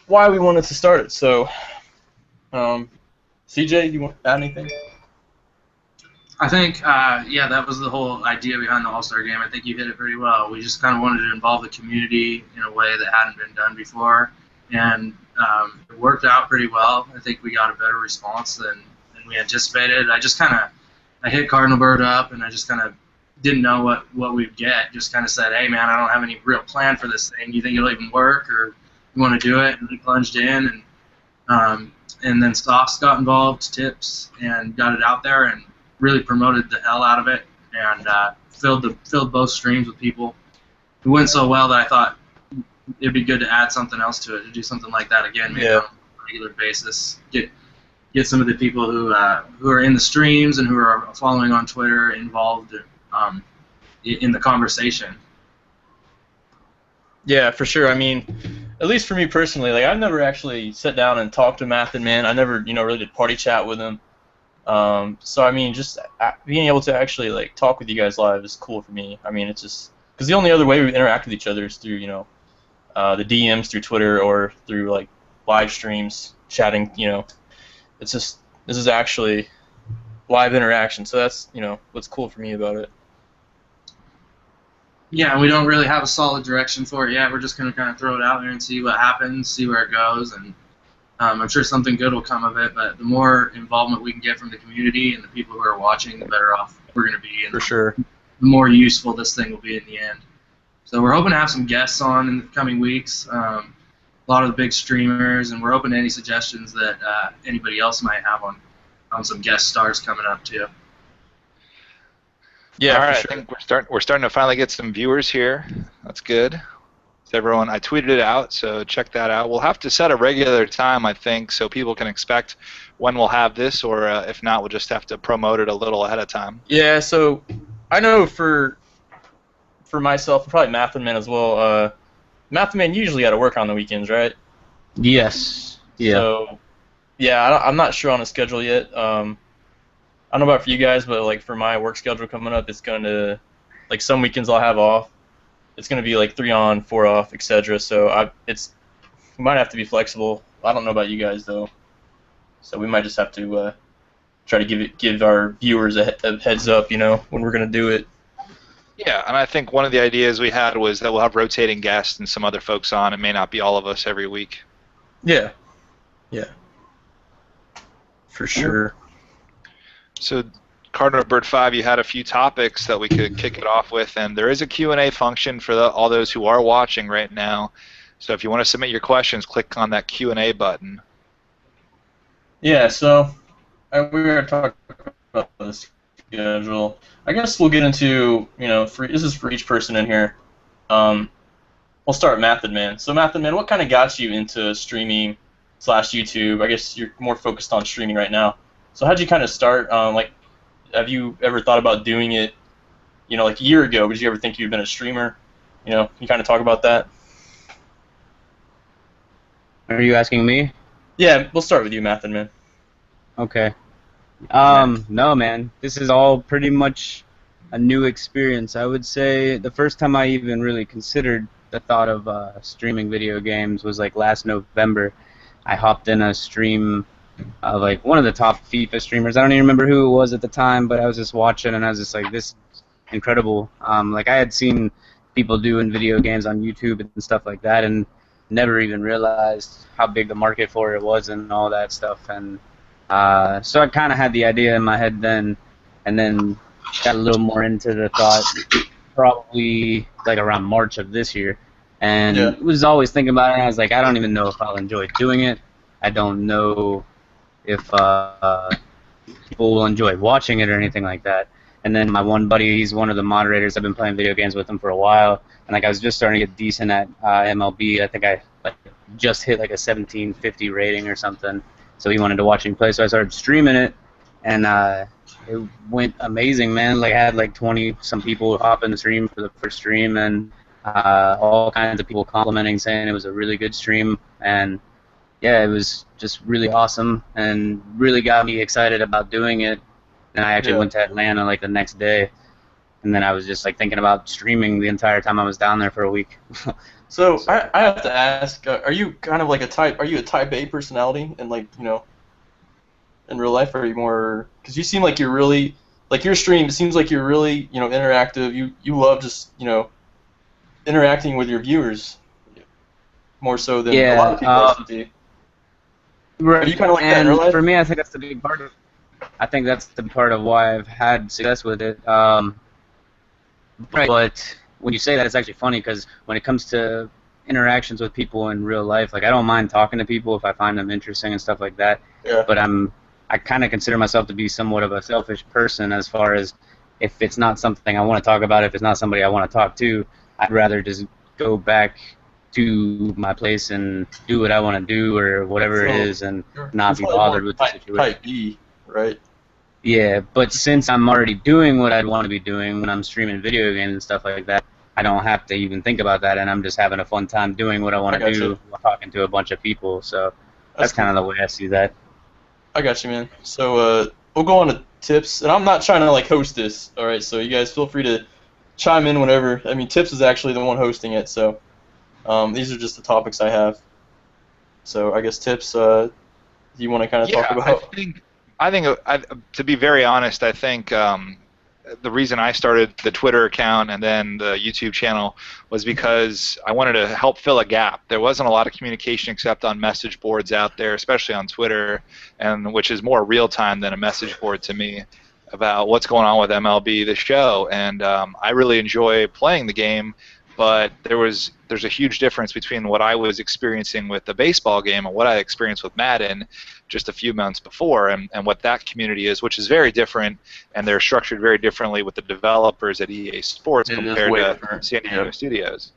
why we wanted to start it. So, CJ, you want to add anything? I think, yeah, that was the whole idea behind the All-Star Game. I think you hit it pretty well. We just kind of wanted to involve the community in a way that hadn't been done before, and it worked out pretty well. I think we got a better response than we anticipated. I hit Cardinal Bird up, and I just kind of didn't know what we'd get. Just kind of said, hey, man, I don't have any real plan for this thing. Do you think it'll even work, or you want to do it? And we plunged in, and then Sauce got involved, tips, and got it out there, and really promoted the hell out of it, and filled both streams with people. It went so well that I thought it'd be good to add something else to it, to do something like that again, maybe on a regular basis. Get some of the people who are in the streams and who are following on Twitter involved in the conversation. Yeah, for sure. I mean, at least for me personally, like I've never actually sat down and talked to Mathodman. I never, really did party chat with him. So I mean, just being able to actually like talk with you guys live is cool for me. I mean, it's just because the only other way we interact with each other is through the DMs through Twitter or through like live streams, chatting. It's just this is actually live interaction. So that's what's cool for me about it. Yeah, we don't really have a solid direction for it yet. We're just gonna kind of throw it out there and see what happens, see where it goes, and I'm sure something good will come of it, but the more involvement we can get from the community and the people who are watching, the better off we're going to be. And for sure. The more useful this thing will be in the end. So we're hoping to have some guests on in the coming weeks, a lot of the big streamers, and we're open to any suggestions that anybody else might have on some guest stars coming up too. Yeah, all right. Sure. I think we're starting to finally get some viewers here. That's good. Everyone, I tweeted it out, so check that out. We'll have to set a regular time, I think, so people can expect when we'll have this, or if not, we'll just have to promote it a little ahead of time. Yeah, so I know for myself, probably Mathodman as well. Mathodman usually got to work on the weekends, right? Yes. Yeah. So, yeah, I'm not sure on the schedule yet. I don't know about for you guys, but like for my work schedule coming up, it's going to, like some weekends I'll have off. It's going to be like 3 on, 4 off, etc. So we might have to be flexible. I don't know about you guys though. So we might just have to try to give our viewers a heads up, when we're going to do it. Yeah, and I think one of the ideas we had was that we'll have rotating guests and some other folks on. It may not be all of us every week. Yeah. Yeah. For sure. So Cardinal Bird 5, you had a few topics that we could kick it off with, and there is a Q&A function for all those who are watching right now. So if you want to submit your questions, click on that Q&A button. Yeah, so we were going to talk about the schedule. I guess we'll get into, this is for each person in here. We'll start with Mathodman. So Mathodman, what kind of got you into streaming / YouTube? I guess you're more focused on streaming right now. So how'd you kind of start? Have you ever thought about doing it, like a year ago? Did you ever think you'd been a streamer? Can you kind of talk about that? Are you asking me? Yeah, we'll start with you, Mathodman. Okay. No, man. This is all pretty much a new experience. I would say the first time I even really considered the thought of streaming video games was like last November. I hopped in a stream of like one of the top FIFA streamers. I don't even remember who it was at the time, but I was just watching and I was just like, this is incredible. Like I had seen people doing video games on YouTube and stuff like that and never even realized how big the market for it was and all that stuff. And so I kind of had the idea in my head then, and then got a little more into the thought probably like around March of this year. And was always thinking about it, and I was like, I don't even know if I'll enjoy doing it. I don't know if people will enjoy watching it or anything like that. And then my one buddy, he's one of the moderators. I've been playing video games with him for a while, and like I was just starting to get decent at MLB. I think I just hit like a 1750 rating or something. So he wanted to watch me play, so I started streaming it, and it went amazing, man. Like I had like 20-some people hop in the stream for the first stream, and all kinds of people complimenting, saying it was a really good stream, and yeah, it was just really awesome and really got me excited about doing it. And I actually went to Atlanta like the next day, and then I was just like thinking about streaming the entire time I was down there for a week. So I have to ask, are you kind of like are you a type A personality and like, in real life, or are you more, because you seem like you're really, like your stream, it seems like you're really, interactive. You love just, interacting with your viewers more so than a lot of people I see. Are you kind of like that in real life? For me, I think that's the big part of. I think that's the part of why I've had success with it. But when you say that, it's actually funny because when it comes to interactions with people in real life, like I don't mind talking to people if I find them interesting and stuff like that. Yeah. But I kind of consider myself to be somewhat of a selfish person as far as if it's not something I want to talk about, if it's not somebody I want to talk to, I'd rather just go back to my place and do what I want to do or whatever it is and not be bothered with the situation. Type B, right? Yeah, but since I'm already doing what I'd want to be doing when I'm streaming video games and stuff like that, I don't have to even think about that, and I'm just having a fun time doing what I want to do, talking to a bunch of people. So that's kind of the way I see that. I got you, man. So we'll go on to tips, and I'm not trying to like host this. All right, so you guys feel free to chime in whenever. I mean, Tips is actually the one hosting it, so these are just the topics I have. So I guess Tips, do you want to kind of talk about? I think to be very honest, I think the reason I started the Twitter account and then the YouTube channel was because I wanted to help fill a gap. There wasn't a lot of communication except on message boards out there, especially on Twitter, and which is more real time than a message board to me, about what's going on with MLB The Show. And I really enjoy playing the game, but there's a huge difference between what I was experiencing with the baseball game and what I experienced with Madden just a few months before, and what that community is, which is very different, and they're structured very differently with the developers at EA Sports compared to San Diego Studios.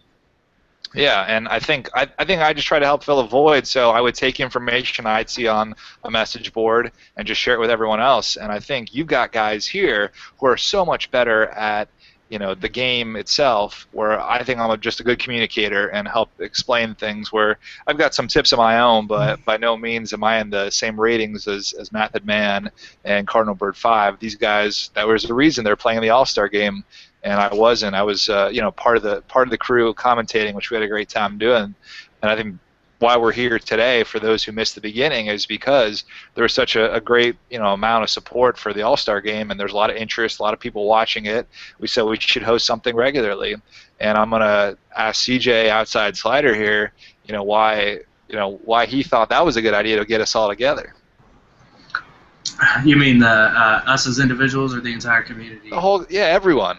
Yeah, and I think I just try to help fill a void, so I would take information I'd see on a message board and just share it with everyone else. And I think you've got guys here who are so much better at the game itself, where I think I'm just a good communicator and help explain things, where I've got some tips of my own, but by no means am I in the same ratings as Mathodman and Cardinal Bird 5. These guys, that was the reason they're playing the All-Star game, and I wasn't. I was part of the crew commentating, which we had a great time doing. And I think why we're here today, for those who missed the beginning, is because there was such a great amount of support for the All-Star game, and there's a lot of interest, a lot of people watching it. We said we should host something regularly, and I'm gonna ask CJ outside Slider here, why he thought that was a good idea to get us all together. You mean us as individuals or the entire community? Everyone.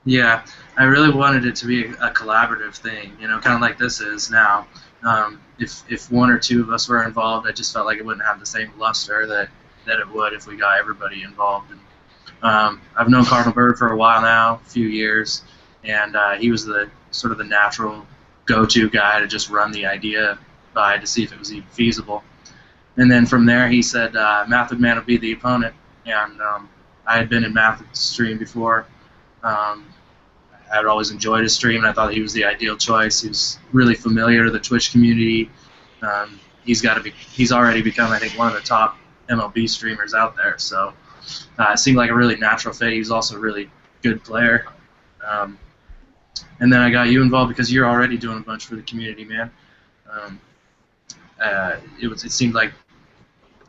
Yeah, I really wanted it to be a collaborative thing, kind of like this is now. If one or two of us were involved, I just felt like it wouldn't have the same luster that it would if we got everybody involved. And, I've known Cardinal Bird for a while now, a few years, and he was the sort of the natural go-to guy to just run the idea by to see if it was even feasible. And then from there, he said Mathodman would be the opponent, and I had been in Mathod's stream before. I'd always enjoyed his stream, and I thought he was the ideal choice. He was really familiar to the Twitch community. He's already become, I think, one of the top MLB streamers out there. So it seemed like a really natural fit. He's also a really good player. And then I got you involved because you're already doing a bunch for the community, man. It seemed like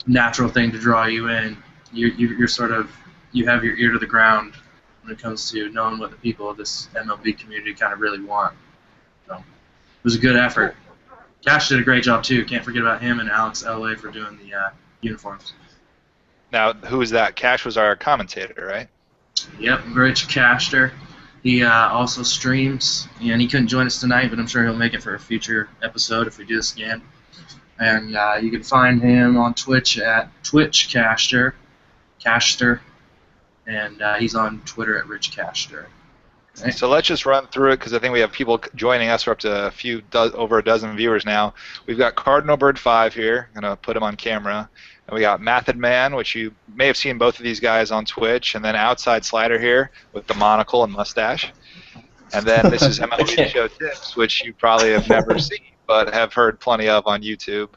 a natural thing to draw you in. You're sort of, you have your ear to the ground when it comes to knowing what the people of this MLB community kind of really want. So it was a good effort. Cash did a great job too. Can't forget about him and Alex LA for doing the uniforms. Now, who was that? Cash was our commentator, right? Yep, Rich Caster. He also streams, and he couldn't join us tonight, but I'm sure he'll make it for a future episode if we do this again. And you can find him on Twitch at TwitchCaster, and he's on Twitter at RichCaster. Okay. So let's just run through it, because I think we have people joining us. We're up to over a dozen viewers now. We've got Cardinal Bird 5 here. I'm going to put him on camera. And we got Mathodman, which you may have seen both of these guys on Twitch, and then outside Slider here with the monocle and mustache. And then this is MLB The Show Tips, which you probably have never seen, but have heard plenty of on YouTube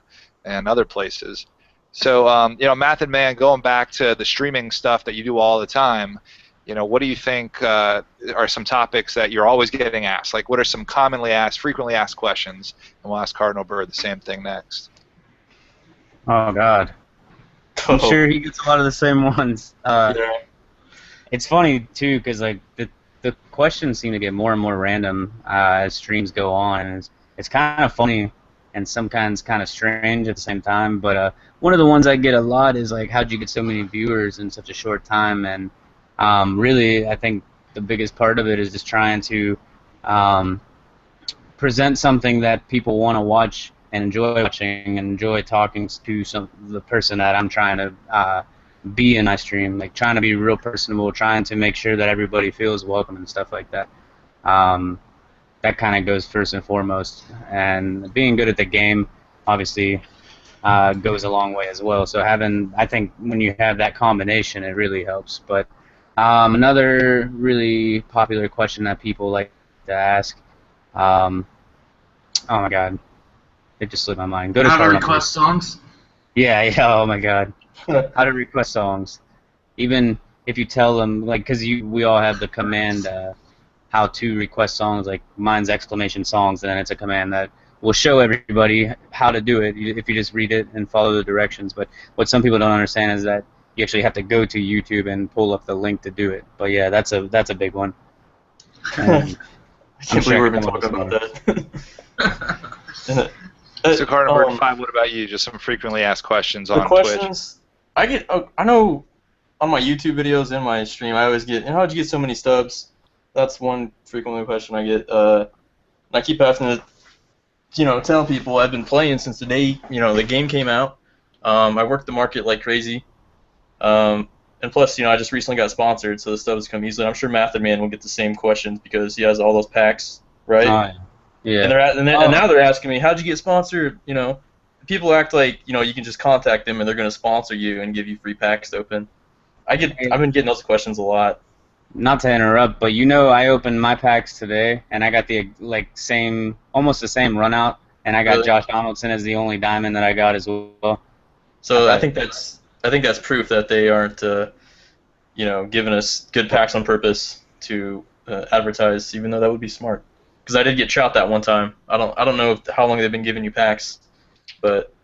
and other places. So, Mathodman, going back to the streaming stuff that you do all the time, what do you think are some topics that you're always getting asked? Like, what are some commonly asked, frequently asked questions? And we'll ask Cardinal Bird the same thing next. Oh God, I'm sure he gets a lot of the same ones. Yeah. It's funny too, because like the questions seem to get more and more random as streams go on, and it's kind of funny and sometimes kind of strange at the same time. But one of the ones I get a lot is like, how'd you get so many viewers in such a short time? And really, I think the biggest part of it is just trying to present something that people want to watch and enjoy watching and enjoy talking to the person that I'm trying to be in my stream, like trying to be real personable, trying to make sure that everybody feels welcome and stuff like that. That kind of goes first and foremost, and being good at the game obviously goes a long way as well. So I think when you have that combination, it really helps. But another really popular question that people like to ask, oh my God, it just slipped my mind. Go to How to Cardinal request Bird. songs? Yeah, oh my God. How to request songs. Even if you tell them, like, because we all have the command how to request songs, like mine's exclamation songs, and then it's a command that will show everybody how to do it if you just read it and follow the directions. But what some people don't understand is that you actually have to go to YouTube and pull up the link to do it. But yeah, that's a big one. I can't believe we're even talking about that. So Cardinal Bird 5, what about you? Just some frequently asked questions on questions, Twitch. I know on my YouTube videos and my stream, I always get, how'd you get so many stubs? That's one frequently question I get. And I keep having to, tell people I've been playing since the day, the game came out. I worked the market like crazy. And plus, I just recently got sponsored, so the stubs come easily. I'm sure Mathodman will get the same questions because he has all those packs, right? Yeah. And now they're asking me, how'd you get sponsored? People act like you can just contact them and they're going to sponsor you and give you free packs to open. I've been getting those questions a lot. Not to interrupt, but I opened my packs today and I got the almost the same run out, and I got Really? Josh Donaldson as the only diamond that I got as well. So I think that's proof that they aren't giving us good packs on purpose to advertise, even though that would be smart. Because I did get Trout that one time. I don't know how long they've been giving you packs, but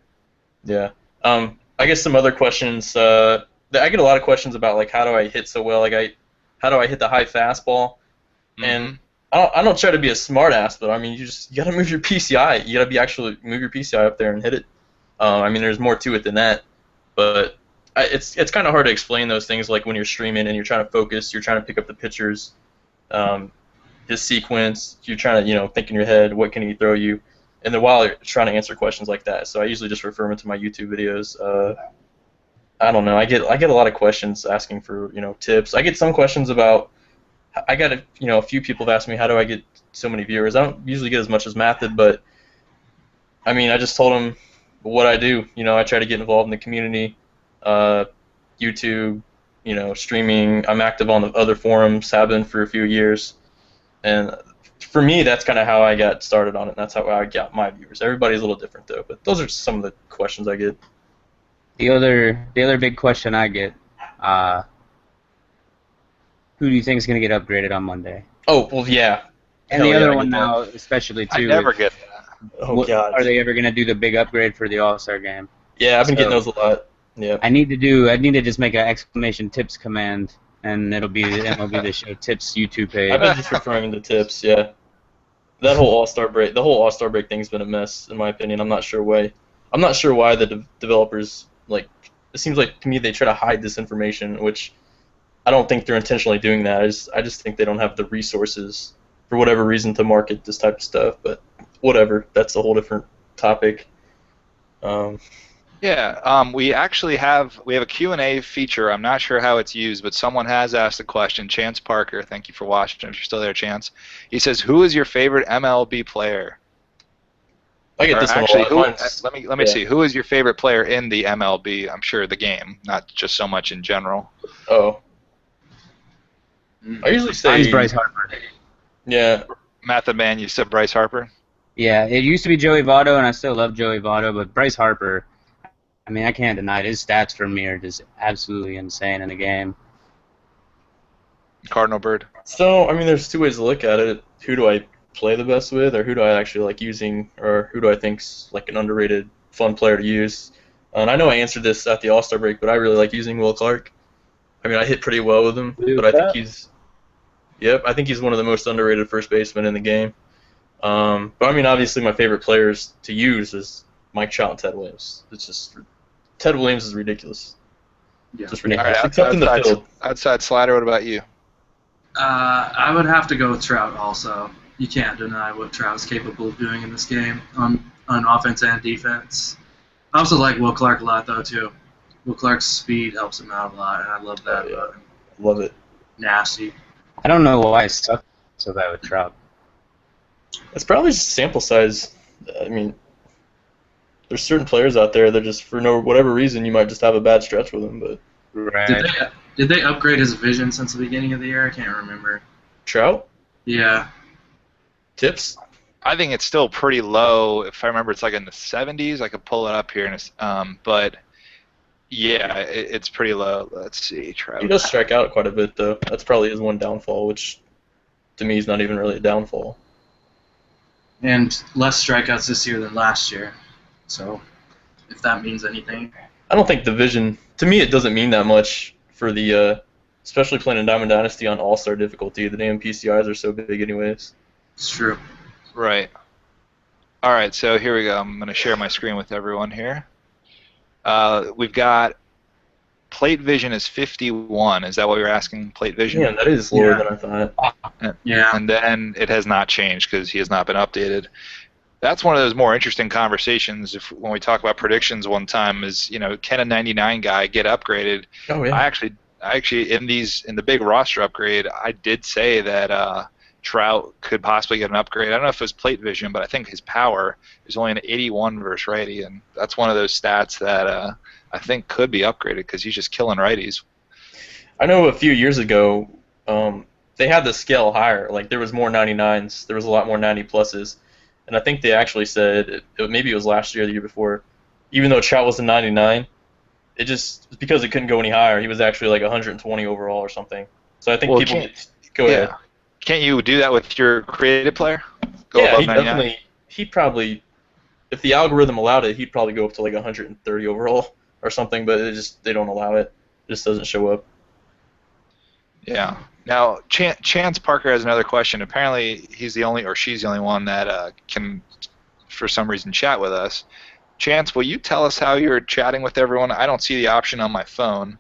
yeah. I guess some other questions. I get a lot of questions about like how do I hit so well? Like how do I hit the high fastball? Mm-hmm. And I don't try to be a smart ass, but I mean you gotta move your PCI. You gotta move your PCI up there and hit it. I mean there's more to it than that, but it's kind of hard to explain those things like when you're streaming and you're trying to focus, you're trying to pick up the pitchers. His sequence, you're trying to, think in your head, what can he throw you? And then while you're trying to answer questions like that, so I usually just refer them to my YouTube videos. I don't know, I get a lot of questions asking for, tips. I get some questions about, I got a few people have asked me, how do I get so many viewers? I don't usually get as much as Method, but, I mean, I just told them what I do. I try to get involved in the community, YouTube, streaming. I'm active on the other forums, have been for a few years. And for me, that's kind of how I got started on it. And that's how I got my viewers. Everybody's a little different, though. But those are some of the questions I get. The other big question I get, who do you think is going to get upgraded on Monday? Oh, well, yeah. And the other one now, especially, too. I never get that. Oh, God. Are they ever going to do the big upgrade for the All-Star game? Yeah, I've been getting those a lot. Yeah. I need to just make an exclamation tips command, and it'll be the MLB The Show tips YouTube page. I've been just referring to tips, yeah. The whole All-Star break thing's been a mess, in my opinion. I'm not sure why. The developers, it seems like to me they try to hide this information, which I don't think they're intentionally doing that. I just think they don't have the resources for whatever reason to market this type of stuff. But whatever, that's a whole different topic. We actually have a Q&A feature. I'm not sure how it's used, but someone has asked a question. Chance Parker, thank you for watching. If you're still there, Chance. He says, "Who is your favorite MLB player?" I get this one a lot. Let me see. Who is your favorite player in the MLB? I'm sure the game, not just so much in general. Oh. I usually say Mine's Bryce Harper. Yeah. Mathodman, you said Bryce Harper? Yeah, it used to be Joey Votto, and I still love Joey Votto, but Bryce Harper, I mean, I can't deny it. His stats for me are just absolutely insane in the game. Cardinal Bird? So, I mean, there's two ways to look at it. Who do I play the best with, or who do I actually like using, or who do I think's like an underrated, fun player to use? And I know I answered this at the All-Star break, but I really like using Will Clark. I mean, I hit pretty well with him, but I think I think he's one of the most underrated first basemen in the game. But I mean, obviously, my favorite players to use is Mike Trout and Ted Williams. It's just Ted Williams is ridiculous. Yeah. Just All ridiculous. right, Except in the field. outside slider, what about you? I would have to go with Trout also. You can't deny what Trout's capable of doing in this game on offense and defense. I also like Will Clark a lot, though, too. Will Clark's speed helps him out a lot, and I love that. Oh, yeah. Love it. Nasty. I don't know why I suck so bad with Trout. It's probably just sample size. I mean, there's certain players out there that just for whatever reason you might just have a bad stretch with them. But Right. Did they upgrade his vision since the beginning of the year? I can't remember. Trout Yeah. tips. I think it's still pretty low. If I remember, it's like in the 70s. I could pull it up here, but yeah, it's pretty low. Let's see, Trout. He does strike out quite a bit though. That's probably his one downfall, which to me is not even really a downfall. And less strikeouts this year than last year. So, if that means anything. I don't think the vision. To me, it doesn't mean that much for the, especially playing in Diamond Dynasty on All-Star difficulty. The damn PCIs are so big, anyways. It's true. Right. All right, so here we go. I'm going to share my screen with everyone here. We've got plate vision is 51. Is that what you're asking? Plate vision? Yeah, that is lower than I thought. Yeah. And then it has not changed because he has not been updated. That's one of those more interesting conversations. When we talk about predictions one time, is can a 99 guy get upgraded? Oh yeah. I actually in the big roster upgrade, I did say that Trout could possibly get an upgrade. I don't know if it was plate vision, but I think his power is only an 81 versus righty, and that's one of those stats that I think could be upgraded because he's just killing righties. I know a few years ago, they had the scale higher. Like there was more 99s, there was a lot more 90 pluses, and I think they actually said maybe it was last year or the year before. Even though Trout was a 99, it's because it couldn't go any higher. He was actually like 120 overall or something. So I think go ahead. Can't you do that with your creative player? Go Yeah, above he 99? definitely. He'd probably, if the algorithm allowed it, he'd probably go up to like 130 overall or something. But they don't allow it. It just doesn't show up. Yeah. Now, Chance Parker has another question. Apparently, he's the only, or she's the only one that can, for some reason, chat with us. Chance, will you tell us how you're chatting with everyone? I don't see the option on my phone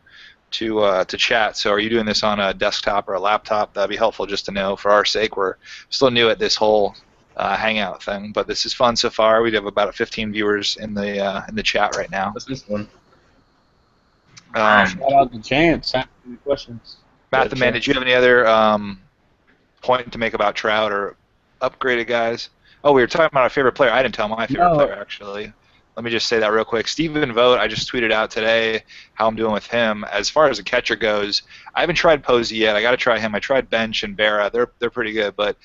to chat. So, are you doing this on a desktop or a laptop? That'd be helpful just to know for our sake. We're still new at this whole hangout thing, but this is fun so far. We have about 15 viewers in the chat right now. This is fun. Shout out to Chance. Ask me questions. Mathodman, did you have any other point to make about Trout or upgraded guys? Oh, we were talking about our favorite player. I didn't tell my favorite player, actually. Let me just say that real quick. Stephen Vogt, I just tweeted out today how I'm doing with him. As far as a catcher goes, I haven't tried Posey yet. I got to try him. I tried Bench and Berra. They're pretty good. But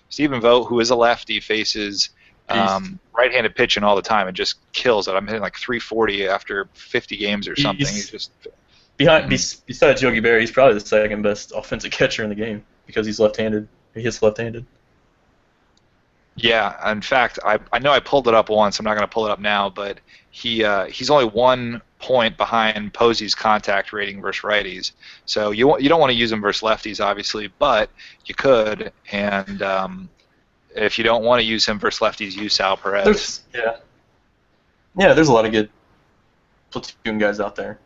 Stephen Vogt, who is a lefty, faces right-handed pitching all the time and just kills it. I'm hitting like 340 after 50 games or something. He's just... Besides Yogi Berra, he's probably the second best offensive catcher in the game because he's left-handed. He hits left-handed. Yeah, in fact, I know I pulled it up once. I'm not going to pull it up now, but he's only 1 point behind Posey's contact rating versus righties. So you don't want to use him versus lefties, obviously, but you could. And if you don't want to use him versus lefties, use Sal Perez. There's a lot of good platoon guys out there.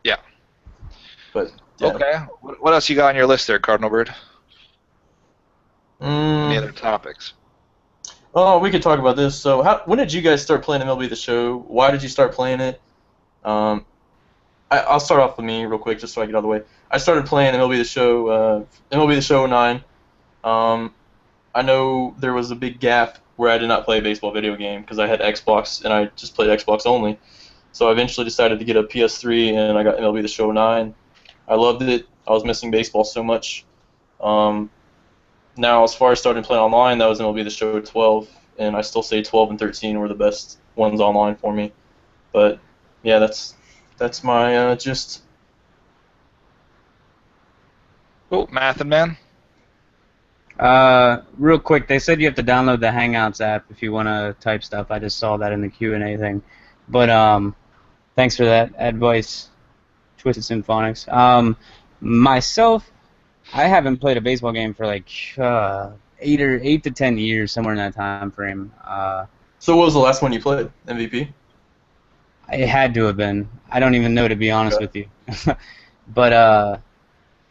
Yeah. But yeah. Okay. What else you got on your list there, Cardinal Bird? Any Any other topics? Oh, we could talk about this. So, when did you guys start playing MLB The Show? Why did you start playing it? I'll start off with me real quick, just so I get out of the way. I started playing MLB The Show 09. I know there was a big gap where I did not play a baseball video game because I had Xbox and I just played Xbox only. So I eventually decided to get a PS3 and I got MLB The Show 9. I loved it. I was missing baseball so much. Now, as far as starting playing online, that was MLB The Show 12, and I still say 12 and 13 were the best ones online for me. But yeah, that's my gist. Oh, Mathodman. Real quick, they said you have to download the Hangouts app if you want to type stuff. I just saw that in the Q&A thing. But thanks for that advice, Twisted Symphonics. Myself, I haven't played a baseball game for like 8 to 10 years, somewhere in that time frame. So what was the last one you played? MVP? It had to have been. I don't even know, to be honest with you. But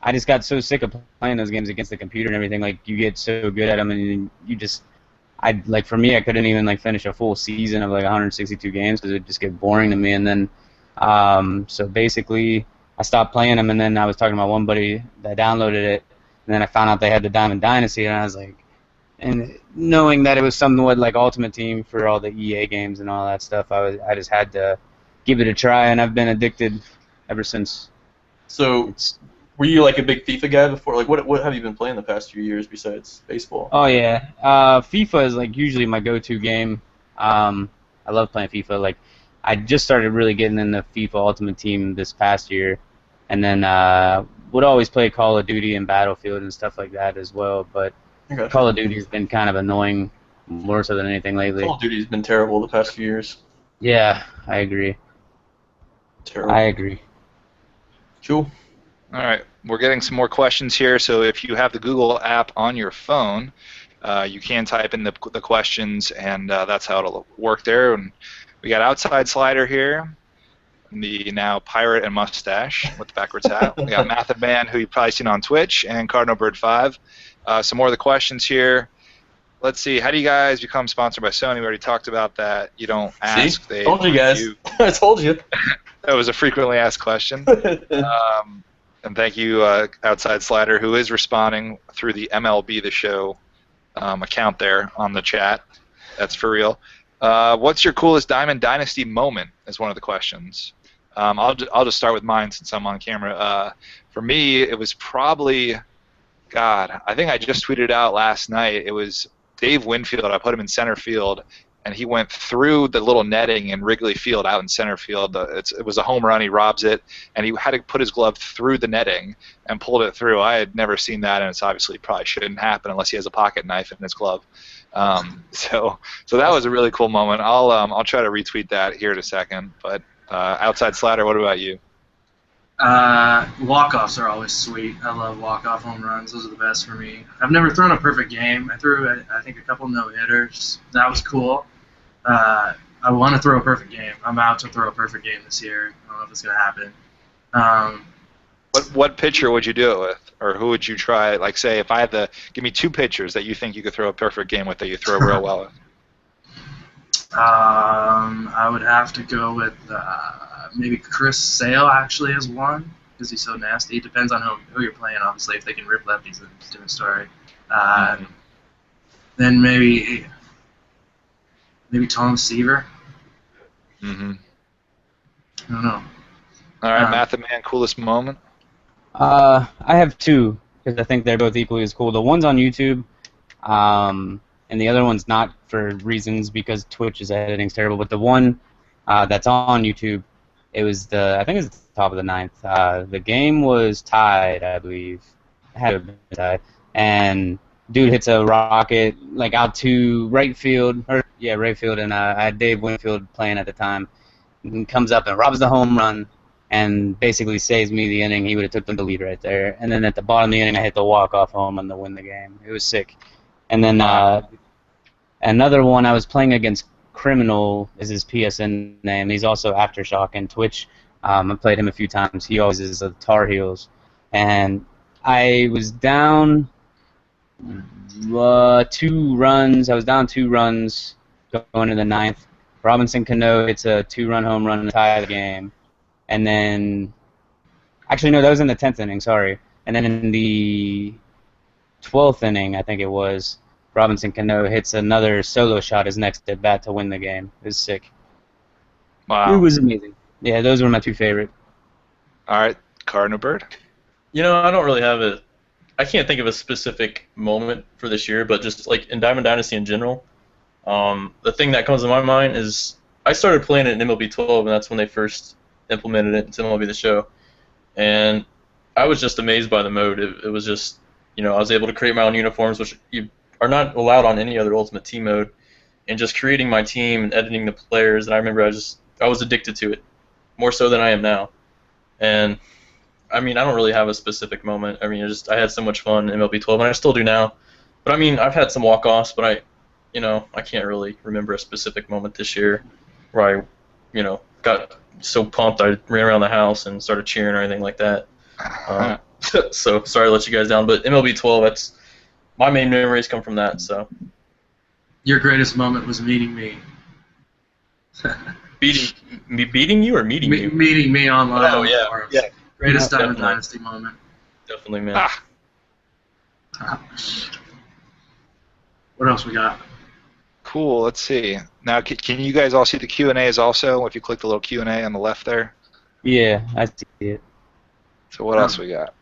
I just got so sick of playing those games against the computer and everything. Like, you get so good at them, and you just, for me, I couldn't even like finish a full season of like 162 games because it would just get boring to me. And then, so basically, I stopped playing them, and then I was talking to my one buddy that downloaded it, and then I found out they had the Diamond Dynasty, and I was like, and knowing that it was somewhat like Ultimate Team for all the EA games and all that stuff, I just had to give it a try, and I've been addicted ever since. So, were you like a big FIFA guy before? Like, what have you been playing the past few years besides baseball? Oh yeah, FIFA is like usually my go-to game. I love playing FIFA. Like, I just started really getting into FIFA Ultimate Team this past year, and then would always play Call of Duty and Battlefield and stuff like that as well. But Okay. Call of Duty has been kind of annoying, more so than anything lately. Call of Duty's been terrible the past few years. Yeah, I agree. Terrible. I agree. Cool. All right, we're getting some more questions here. So if you have the Google app on your phone, you can type in the questions, and that's how it'll work there. And we got Outside Slider here, the now Pirate and Mustache with the backwards hat. We got Mathodman, who you've probably seen on Twitch, and Cardinal Bird 5. Some more of the questions here. Let's see. How do you guys become sponsored by Sony? We already talked about that. You don't ask. See? They Told you guys. I told you. That was a frequently asked question. And thank you, Outside Slider, who is responding through the MLB The Show account there on the chat. That's for real. What's your coolest Diamond Dynasty moment is one of the questions. I'll just start with mine since I'm on camera. For me, it was probably, God, I think I just tweeted out last night. It was Dave Winfield. I put him in center field, and he went through the little netting in Wrigley Field out in center field. It was a home run. He robs it, and he had to put his glove through the netting and pulled it through. I had never seen that, and it's obviously probably shouldn't happen unless he has a pocket knife in his glove. So that was a really cool moment. I'll try to retweet that here in a second. But Outside Slider, what about you? Walk-offs are always sweet. I love walk-off home runs. Those are the best for me. I've never thrown a perfect game. I threw, I think, a couple no-hitters. That was cool. I want to throw a perfect game. I'm out to throw a perfect game this year. I don't know if it's going to happen. What pitcher would you do it with? Or who would you try? Like, say, if I had to give me two pitchers that you think you could throw a perfect game with that you throw real well with. I would have to go with maybe Chris Sale, actually, as one, because he's so nasty. It depends on who you're playing, obviously. If they can rip lefties, then it's a different story. Then maybe Tom Seaver. Mm-hmm. I don't know. All right, Mathodman, coolest moment? I have two, because I think they're both equally as cool. The one's on YouTube, and the other one's not for reasons because Twitch's editing's terrible. But the one that's on YouTube, it was I think it was the top of the ninth. The game was tied, I believe. It had to have been tied. And dude hits a rocket like out to right field, and I had Dave Winfield playing at the time. And comes up and robs the home run, and basically saves me the inning. He would have took the lead right there. And then at the bottom of the inning, I hit the walk-off home run to win the game. It was sick. And then another one, I was playing against Criminal, is his PSN name. He's also Aftershock and Twitch. I played him a few times. He always is the Tar Heels. And I was down 2 runs. I was down 2 runs going to the ninth. Robinson Cano hits a 2-run home run to tie the game. And then, actually, no, that was in the 10th inning, sorry. And then in the 12th inning, I think it was, Robinson Cano hits another solo shot his next at bat to win the game. It was sick. Wow. It was amazing. Yeah, those were my 2 favorite. All right, Cardinal Bird? You know, I don't really have I can't think of a specific moment for this year, but just like in Diamond Dynasty in general, the thing that comes to my mind is I started playing it in MLB 12, and that's when they first implemented it into MLB The Show. And I was just amazed by the mode. It was just, I was able to create my own uniforms, which you are not allowed on any other Ultimate Team mode, and just creating my team and editing the players. And I remember I was addicted to it, more so than I am now. And I mean, I don't really have a specific moment. I mean, I had so much fun in MLB 12, and I still do now. But I mean, I've had some walk-offs, but I can't really remember a specific moment this year where I, got so pumped I ran around the house and started cheering or anything like that. So sorry to let you guys down, but MLB 12, that's my main memories come from that. So Your greatest moment was meeting me. beating you or meeting you? Meeting me online. Oh yeah, forums. yeah. Greatest Yeah, Diamond definitely. Dynasty moment. Definitely, man. What else we got? Cool. Let's see. Now, can you guys all see the Q&As also? If you click the little Q&A on the left there. Yeah, I see it. So what else we got?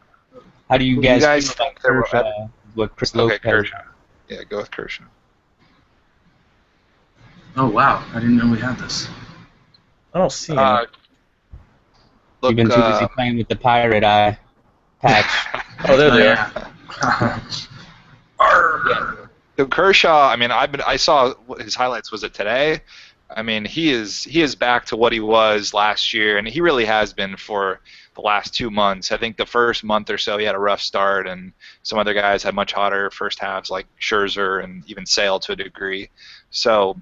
How do you Who do you guys guys feel think there were about Kershaw, what Chris Lopez? Okay, Kershaw. Yeah, go with Kershaw. Oh wow, I didn't know we had this. I don't see Uh, it. look, You've been too busy playing with the pirate eye patch. Oh, there they are. Yeah. So Kershaw, I mean, I saw his highlights. Was it today? I mean, he is back to what he was last year, and he really has been for the last 2 months. I think the first month or so he had a rough start, and some other guys had much hotter first halves, like Scherzer and even Sale to a degree. So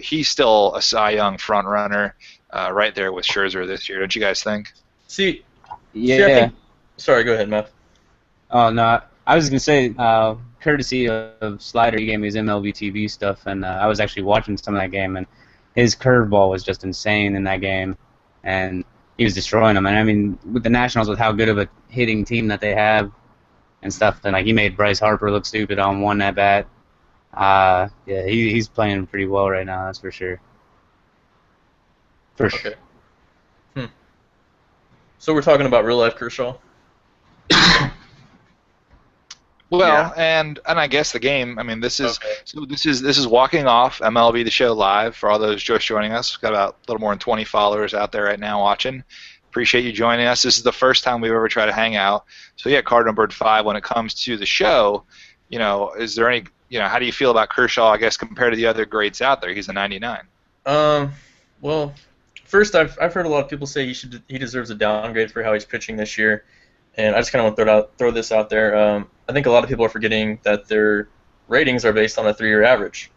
he's still a Cy Young front runner, right there with Scherzer this year. Don't you guys think? See, Yeah. sorry, go ahead, Matt. Oh no, I was gonna say, courtesy of Slider, he gave me his MLB TV stuff, and I was actually watching some of that game, and his curveball was just insane in that game, and he was destroying them. And I mean, with the Nationals, with how good of a hitting team that they have and stuff, and like he made Bryce Harper look stupid on one at bat. Yeah, he's playing pretty well right now, that's for sure. For sure. Okay. So we're talking about real life Kershaw. Well, Yeah. and I guess the game. I mean, this is Okay. so this is walking off MLB The Show live for all those just joining us. We've got about a little more than 20 followers out there right now watching. Appreciate you joining us. This is the first time we've ever tried to hang out. So yeah, Cardinal Bird 5. When it comes to the show, is there any, how do you feel about Kershaw? I guess compared to the other greats out there, he's a 99. Well, first I've heard a lot of people say he deserves a downgrade for how he's pitching this year, and I just kind of want to throw this out there. I think a lot of people are forgetting that their ratings are based on a 3-year average,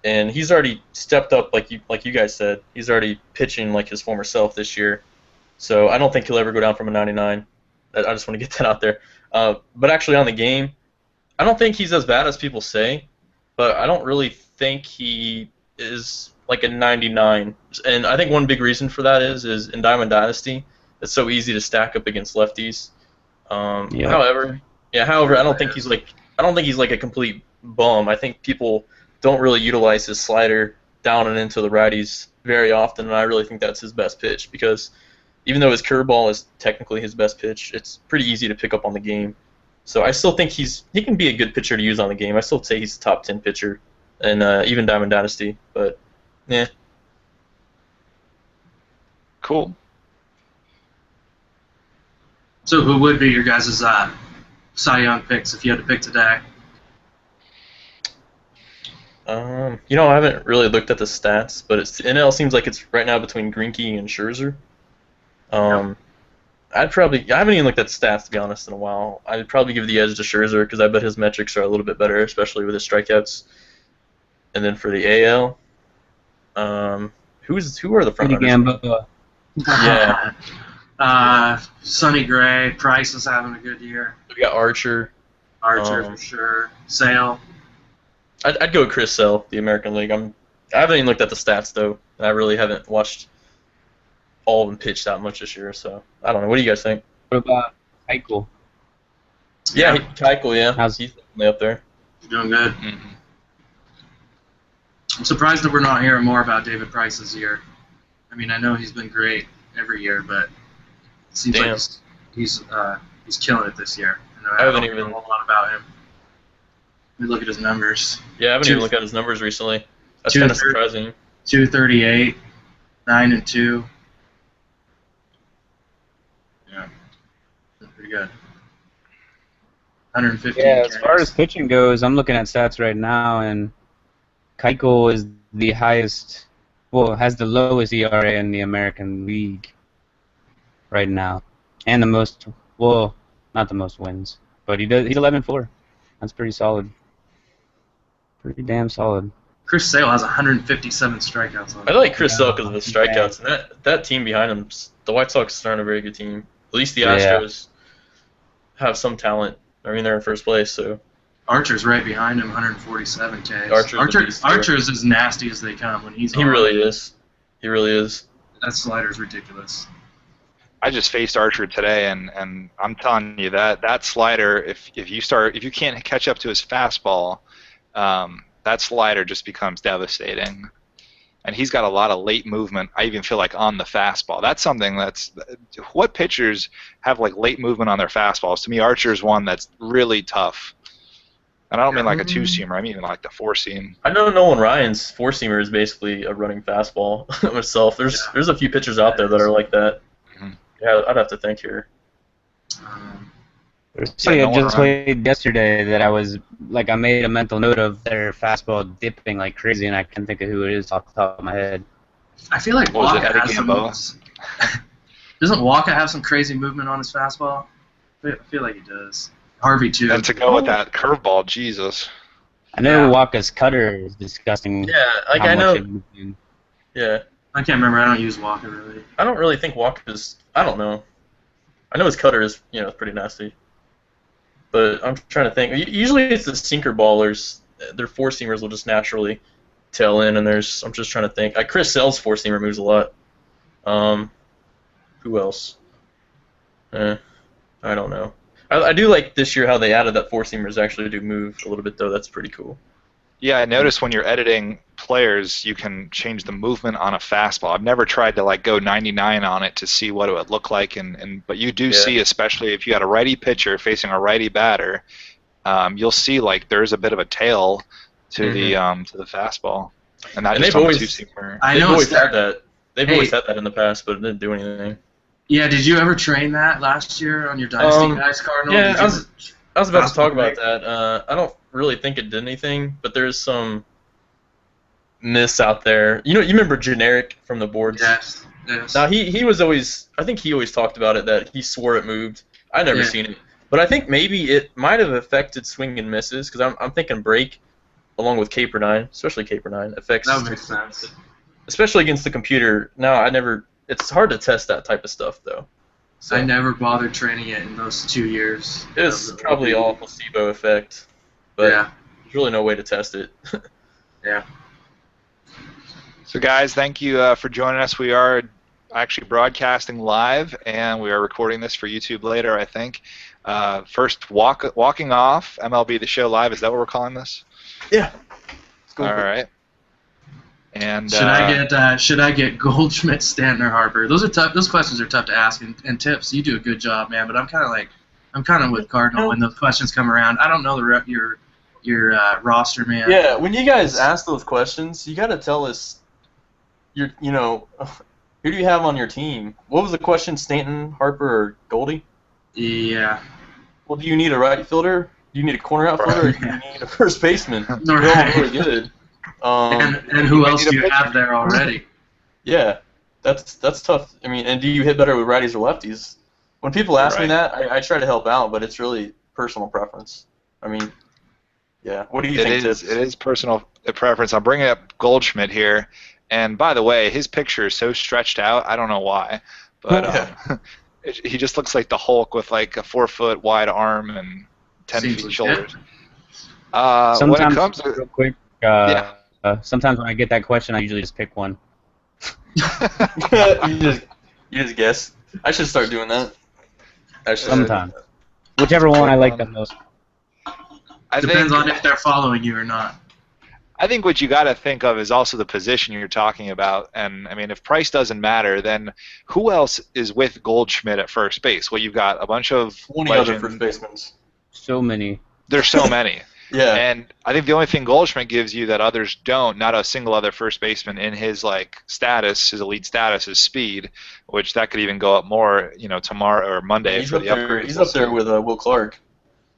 and he's already stepped up, like you guys said. He's already pitching like his former self this year, so I don't think he'll ever go down from a 99. I just want to get that out there. But actually on the game, I don't think he's as bad as people say, but I don't really think he is like a 99. And I think one big reason for that is in Diamond Dynasty, it's so easy to stack up against lefties. Yeah. However, I don't think he's like a complete bum. I think people don't really utilize his slider down and into the righties very often, and I really think that's his best pitch because even though his curveball is technically his best pitch, it's pretty easy to pick up on the game. So I still think he can be a good pitcher to use on the game. I still say he's a top 10 pitcher, and even Diamond Dynasty. But yeah. Cool. So who would be your guys' Cy Young picks if you had to pick today? I haven't really looked at the stats, but NL seems like it's right now between Greinke and Scherzer. I haven't even looked at stats to be honest in a while. I'd probably give the edge to Scherzer because I bet his metrics are a little bit better, especially with his strikeouts. And then for the AL, who are the front runners? Yeah. Sonny Gray. Price is having a good year. We got Archer. Archer for sure. Sale. I'd go with Chris Sale, the American League. I haven't even looked at the stats though, and I really haven't watched all of them pitch that much this year. So I don't know. What do you guys think? What about Eichel? Yeah, Keuchel, yeah. He's definitely up there. Doing good. Mm-hmm. I'm surprised that we're not hearing more about David Price this year. I mean, I know he's been great every year, but it seems like he's killing it this year. I haven't even know a lot about him. Let me look at his numbers. Yeah, I haven't even looked at his numbers recently. That's kind of surprising. 238, 9-2. Yeah, pretty good. 115 Yeah, as Ks. far as pitching goes, I'm looking at stats right now, and Keuchel is the highest, well, has the lowest ERA in the American League right now, and the most, well, not the most wins, but he's 11-4. That's pretty solid. Pretty damn solid. Chris Sale has 157 strikeouts on I him. like Chris Sale because of the Yeah. strikeouts, and that team behind him, the White Sox aren't a very good team. At least the Yeah. Astros have some talent. I mean, they're in first place, so. Archer's right behind him, 147 Ks. Archer's a beast, too. Archer's as nasty as they come when he's He on. really is. He really is. That slider's ridiculous. I just faced Archer today, and I'm telling you that slider, if you can't catch up to his fastball, that slider just becomes devastating. And he's got a lot of late movement. I even feel like on the fastball. That's something that's what pitchers have like late movement on their fastballs. To me, Archer's one that's really tough. And I don't mean like a two-seamer. I mean like the four-seam. I know Nolan Ryan's four-seamer is basically a running fastball himself. There's a few pitchers out there that are like that. Mhm. Yeah, I'd have to think here. There's somebody I just played yesterday that I made a mental note of their fastball dipping like crazy, and I can't think of who it is off the top of my head. I feel like What was it, Waka Eddie has some. Gamboa? Doesn't Waka have some crazy movement on his fastball? I feel like he does. Harvey too. And to go with that curveball, Jesus. I know Yeah. Waka's cutter is disgusting. Yeah, like how I much know. it moved in. Yeah, I can't remember. I don't use Waka really. I don't really think Walker's. I don't know. I know his cutter is pretty nasty. But I'm trying to think. Usually it's the sinker ballers. Their four-seamers will just naturally tail in, and I'm just trying to think. Chris Sale's four-seamer moves a lot. Who else? I don't know. I do like this year how they added that four-seamers actually do move a little bit, though. That's pretty cool. Yeah, I noticed when you're editing players, you can change the movement on a fastball. I've never tried to like go 99 on it to see what it would look like, but you do see, especially if you got a righty pitcher facing a righty batter, you'll see like there's a bit of a tail to the fastball, and that just on the two-seamer. I know They've always had that. They've always had that in the past, but it didn't do anything. Yeah, did you ever train that last year on your Dynasty guys, Cardinal? Yeah, I was about to talk about break? that. I don't really think it did anything, but there's some myths out there. You remember Generic from the boards? Yes. Now he was always. I think he always talked about it that he swore it moved. I never seen it, but I think maybe it might have affected swing and misses because I'm thinking break, along with K/9, especially K/9 affects. That makes sense. Especially against the computer. Now it's hard to test that type of stuff though. So I never bothered training it in those 2 years. it was probably all placebo effect, but there's really no way to test it. Yeah. So guys, thank you for joining us. We are actually broadcasting live, and we are recording this for YouTube later, I think. First, walking off MLB The Show live. Is that what we're calling this? Yeah. All right. And should I get Goldschmidt, Stanton, or Harper? Those are tough. Those questions are tough to ask. And Tips, you do a good job, man. But I'm kind of with Cardinal when those questions come around. I don't know your roster, man. Yeah, when you guys ask those questions, you got to tell us. Who do you have on your team? What was the question? Stanton, Harper, or Goldie? Yeah. Well, do you need a right fielder? Do you need a corner outfielder? Or do you need a first baseman? Right. They're all really good. And who else do you have there already? Yeah, that's tough. I mean, and do you hit better with righties or lefties? When people ask me that, I try to help out, but it's really personal preference. I mean, yeah. What do you think? It is personal preference. I'm bringing up Goldschmidt here, and by the way, his picture is so stretched out. I don't know why, but he just looks like the Hulk with like a 4-foot wide arm and 10 feet shoulders. Sometimes, when it comes to, real quick, sometimes when I get that question, I usually just pick one. you just guess. I should start doing that. Sometimes. Whichever one I like the most. Depends on if they're following you or not. I think what you got to think of is also the position you're talking about. And, I mean, if price doesn't matter, then who else is with Goldschmidt at first base? Well, you've got a bunch of 20 other first basemen. So many. There's so many. Yeah. And I think the only thing Goldschmidt gives you that others don't, not a single other first baseman in his status, his elite status, is speed, which that could even go up more, tomorrow or Monday for the upgrades. He's up there with Will Clark.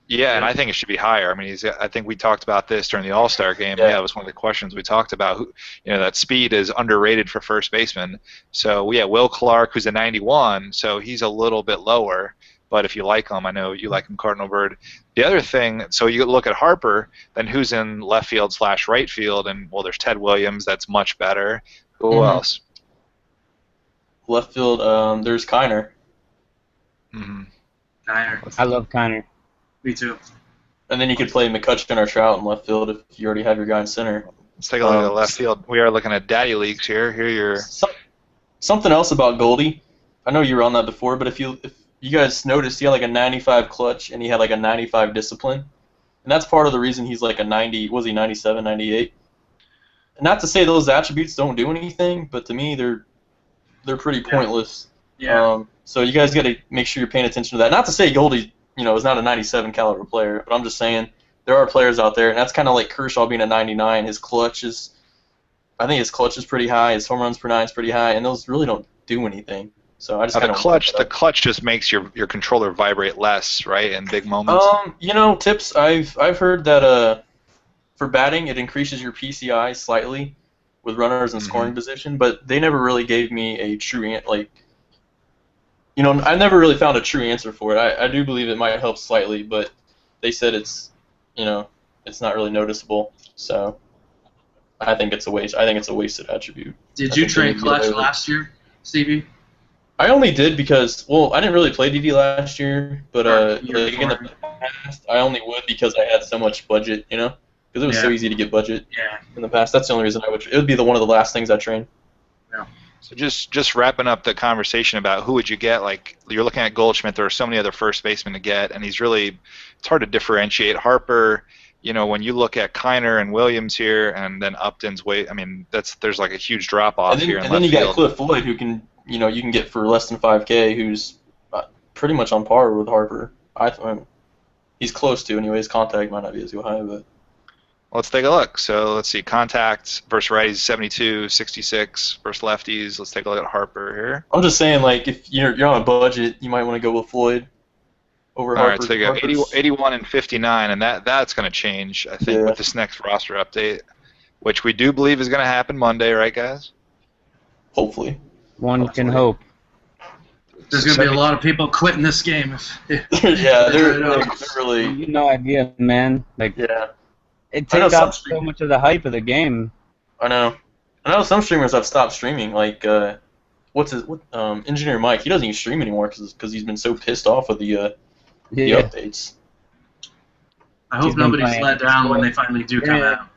Yeah, and I think it should be higher. I mean, I think we talked about this during the All-Star game. Yeah, it was one of the questions we talked about. That speed is underrated for first baseman. So, Will Clark, who's a 91, so he's a little bit lower. But if you like him, I know you like him, Cardinal Bird. The other thing, so you look at Harper, then who's in left field / right field, and, there's Ted Williams, that's much better. Who else? Left field, there's Kiner. Kiner. I love Kiner. Me too. And then you could play McCutcheon or Trout in left field if you already have your guy in center. Let's take a look at the left field. We are looking at daddy leagues here. Here you're... Something else about Goldie. I know you were on that before, but if you guys noticed, he had like a 95 clutch and he had like a 95 discipline. And that's part of the reason he's like a 90, was he 97, 98? And not to say those attributes don't do anything, but to me they're pretty pointless. Yeah. So you guys got to make sure you're paying attention to that. Not to say Goldie, is not a 97 caliber player, but I'm just saying there are players out there, and that's kind of like Kershaw being a 99. I think his clutch is pretty high. His home runs per 9 is pretty high, and those really don't do anything. So I just the clutch just makes your controller vibrate less, right? In big moments. Tips I've heard that for batting it increases your PCI slightly with runners in scoring position, but they never really gave me a true I never really found a true answer for it. I do believe it might help slightly, but they said it's not really noticeable. So I think it's a waste. I think it's a wasted attribute. Did you train clutch last year, Stevie? I only did because, I didn't really play DD last year, but in the past, I only would because I had so much budget, because it was so easy to get budget in the past. That's the only reason I would. It would be one of the last things I trained. Yeah. So just wrapping up the conversation about who would you get, like you're looking at Goldschmidt, there are so many other first basemen to get, and it's hard to differentiate. Harper, when you look at Kiner and Williams here, and then Upton's weight, I mean, there's like a huge drop off here in left field. And then you got Cliff Floyd, who can, you can get for less than 5K, who's pretty much on par with Harper. He's close to, anyway. His contact might not be as high, but. Let's take a look. So let's see, contact versus righties 72, 66 versus lefties. Let's take a look at Harper here. I'm just saying, like, if you're on a budget, you might want to go with Floyd over Harper. All right, so you got 81 and 59, and that's going to change, I think, with this next roster update, which we do believe is going to happen Monday, right, guys? Hopefully. One can hope. There's going to be a lot of people quitting this game. Yeah, they're really. You have no idea, man. It takes out so much of the hype of the game. I know some streamers have stopped streaming. Like, Engineer Mike? He doesn't even stream anymore because he's been so pissed off with the updates. I hope nobody's let down when they finally do come out.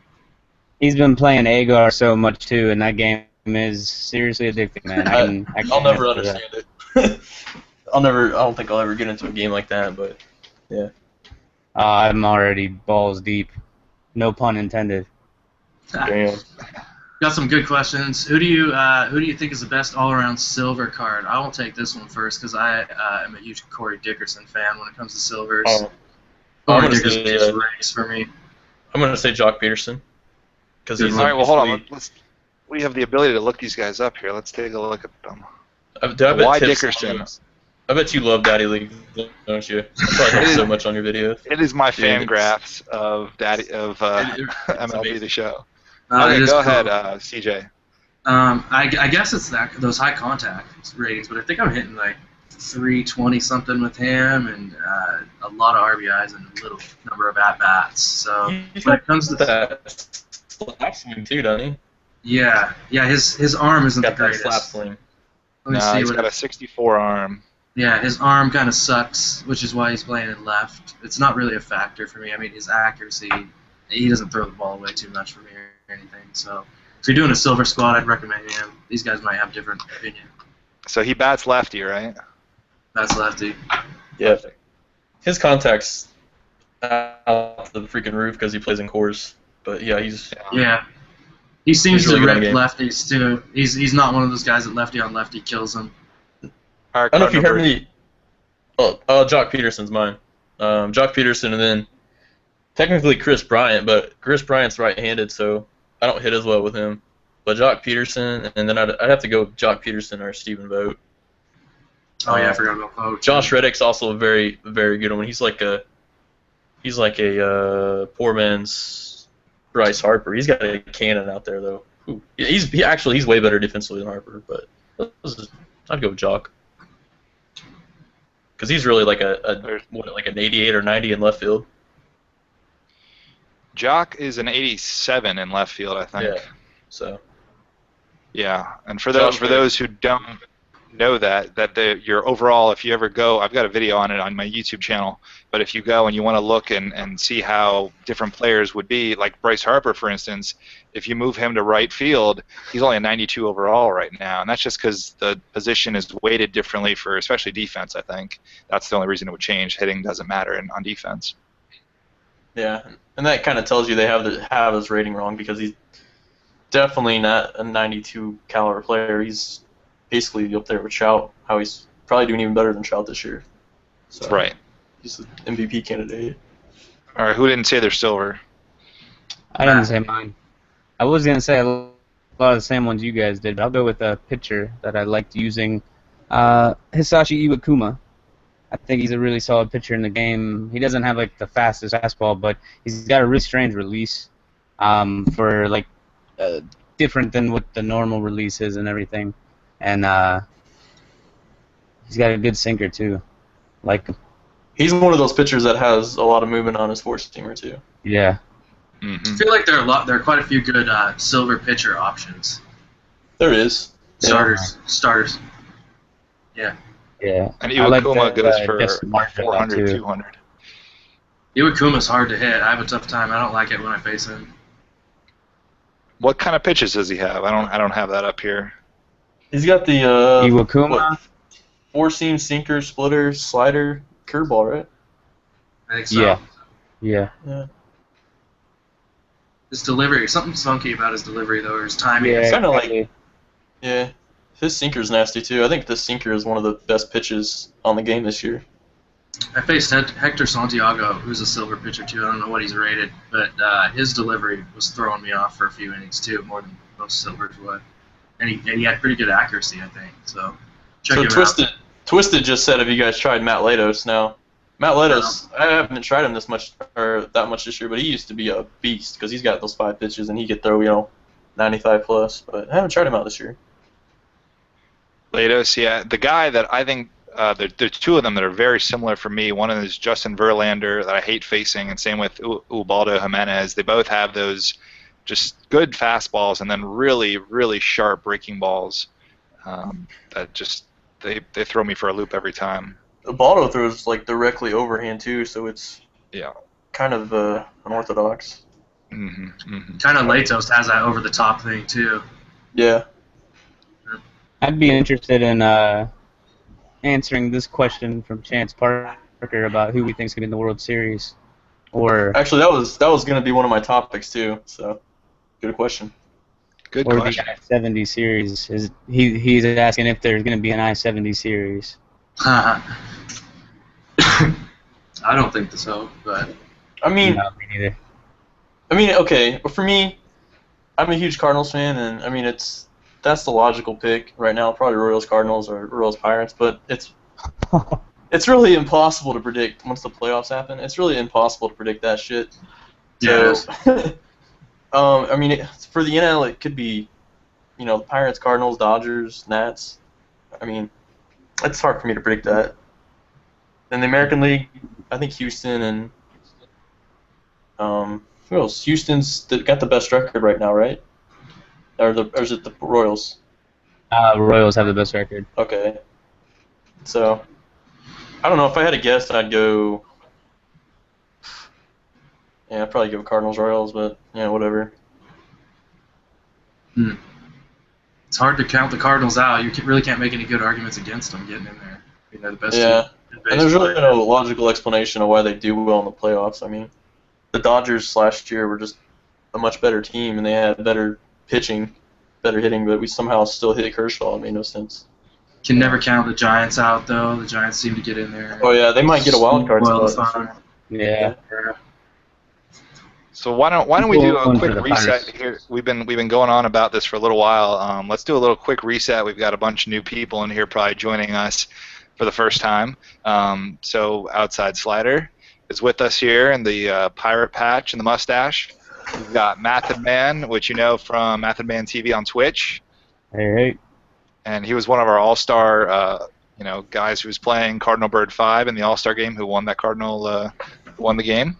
He's been playing Agar so much too, and that game is seriously addicting, man. I'll never understand it. I don't think I'll ever get into a game like that, but yeah. I'm already balls deep. No pun intended. Damn. Got some good questions. Who do you think is the best all-around silver card? I will take this one first because I am a huge Corey Dickerson fan when it comes to silvers. Corey Dickerson is race for me. I'm gonna say Jock Peterson. All right, well, hold on. We have the ability to look these guys up here. Let's take a look at them. Why Dickerson? I bet you love Daddy League, don't you? I probably have so much on your videos. It is my fan graphs of MLB The Show. Okay, go ahead, CJ. I guess it's those high contact ratings, but I think I'm hitting like 320 something with him, and a lot of RBIs and a little number of at bats. So when it comes to that slap swing too, doesn't he? Yeah, his arm isn't the greatest. Slap swing. He's got a 64 arm. Yeah, his arm kind of sucks, which is why he's playing in left. It's not really a factor for me. I mean, his accuracy, he doesn't throw the ball away too much for me or anything. So if you're doing a silver squad, I'd recommend him. These guys might have different opinion. So he bats lefty, right? Bats lefty. Yeah. His contact's out the freaking roof because he plays in cores. But yeah, he's... Yeah. He seems to rip lefties, too. He's not one of those guys that lefty on lefty kills him. I don't know if you heard me. Jock Peterson's mine. Jock Peterson, and then technically Chris Bryant, but Chris Bryant's right-handed, so I don't hit as well with him. But Jock Peterson, and then I'd have to go with Jock Peterson or Stephen Vogt. Oh yeah, I forgot about Vogt. Josh Reddick's also a very, very good one. He's like a poor man's Bryce Harper. He's got a cannon out there though. Ooh. He's way better defensively than Harper, but I'd go with Jock because he's really like like an 88 or 90 in left field. Jock is an 87 in left field, I think. Yeah. So. Yeah, and for those who don't know your overall, if you ever go, I've got a video on it on my YouTube channel, but if you go and you want to look and see how different players would be, like Bryce Harper, for instance, if you move him to right field, he's only a 92 overall right now, and that's just because the position is weighted differently for especially defense, I think. That's the only reason it would change. Hitting doesn't matter on defense. Yeah, and that kind of tells you they have his rating wrong because he's definitely not a 92 caliber player. He's basically up there with Trout. How he's probably doing even better than Trout this year. So, right. He's an MVP candidate. All right, who didn't say they're silver? I didn't say mine. I was going to say a lot of the same ones you guys did, but I'll go with a pitcher that I liked using, Hisashi Iwakuma. I think he's a really solid pitcher in the game. He doesn't have like the fastest fastball, but he's got a really strange release for like different than what the normal release is and everything. And he's got a good sinker too. Like he's one of those pitchers that has a lot of movement on his four-seamer too. Yeah. I feel like there are quite a few good silver pitcher options. There is. Starters. Yeah. Yeah. And Iwakuma goes for Jeff Smart 400, too. 200. Iwakuma's hard to hit. I have a tough time. I don't like it when I face him. What kind of pitches does he have? I don't have that up here. He's got the Iwakuma. Four-seam, sinker, splitter, slider, curveball, right? I think so. Yeah. His delivery, something's funky about his delivery though, or his timing. Yeah, kind of like, yeah. His sinker's nasty too. I think this sinker is one of the best pitches on the game this year. I faced Hector Santiago, who's a silver pitcher too. I don't know what he's rated, but his delivery was throwing me off for a few innings too, more than most silvers would. And he had pretty good accuracy, I think. So check him out. Twisted just said, "Have you guys tried Matt Latos?" Now, Matt Latos, I haven't tried him that much this year, but he used to be a beast because he's got those 5 pitches and he could throw 95 plus. But I haven't tried him out this year. Latos, yeah, the guy that I think. There's 2 of them that are very similar for me. One is Justin Verlander that I hate facing, and same with Ubaldo Jimenez. They both have those just good fastballs and then really, really sharp breaking balls that just they throw me for a loop every time. Ubaldo throws like directly overhand too, so it's kind of unorthodox. Kind of Latos has that over the top thing too. Yeah. I'd be interested in answering this question from Chance Parker about who we think is going to be in the World Series. Or actually, that was going to be one of my topics too. So, good question. Good or question. the I-70 series. He's asking if there's going to be an I-70 series. I don't think so, but I mean, no, me neither. I mean, okay, but for me, I'm a huge Cardinals fan, and I mean that's the logical pick right now. Probably Royals Cardinals or Royals Pirates, but it's really impossible to predict once the playoffs happen. It's really impossible to predict that shit. Yeah. So, I mean, for the NL, it could be, the Pirates, Cardinals, Dodgers, Nats. I mean, it's hard for me to predict that. In the American League, I think Houston and who else? Houston's got the best record right now, right? Or is it the Royals? Royals have the best record. Okay. So, I don't know. If I had to guess, I'd go. Yeah, I'd probably go Cardinals Royals, but whatever. It's hard to count the Cardinals out. You really can't make any good arguments against them getting in there. They're the best team in and there's really baseball. no logical explanation of why they do well in the playoffs. I mean, the Dodgers last year were just a much better team, and they had better pitching, better hitting, but we somehow still hit Kershaw. It made no sense. Can never count the Giants out, though. The Giants seem to get in there. Oh, yeah, they might get a wild card Well, spot. fine. Yeah. So why don't we do a Going quick for the reset Pirates. here? We've been going on about this for a little while. Let's do a little quick reset. We've got a bunch of new people in here probably joining us for the first time. So Outside Slider is with us here in the pirate patch and the mustache. We've got Mathodman, which you know from Mathodman TV on Twitch, Hey. and he was one of our all-star guys who was playing Cardinal Bird 5 in the all-star game, who won that won the game.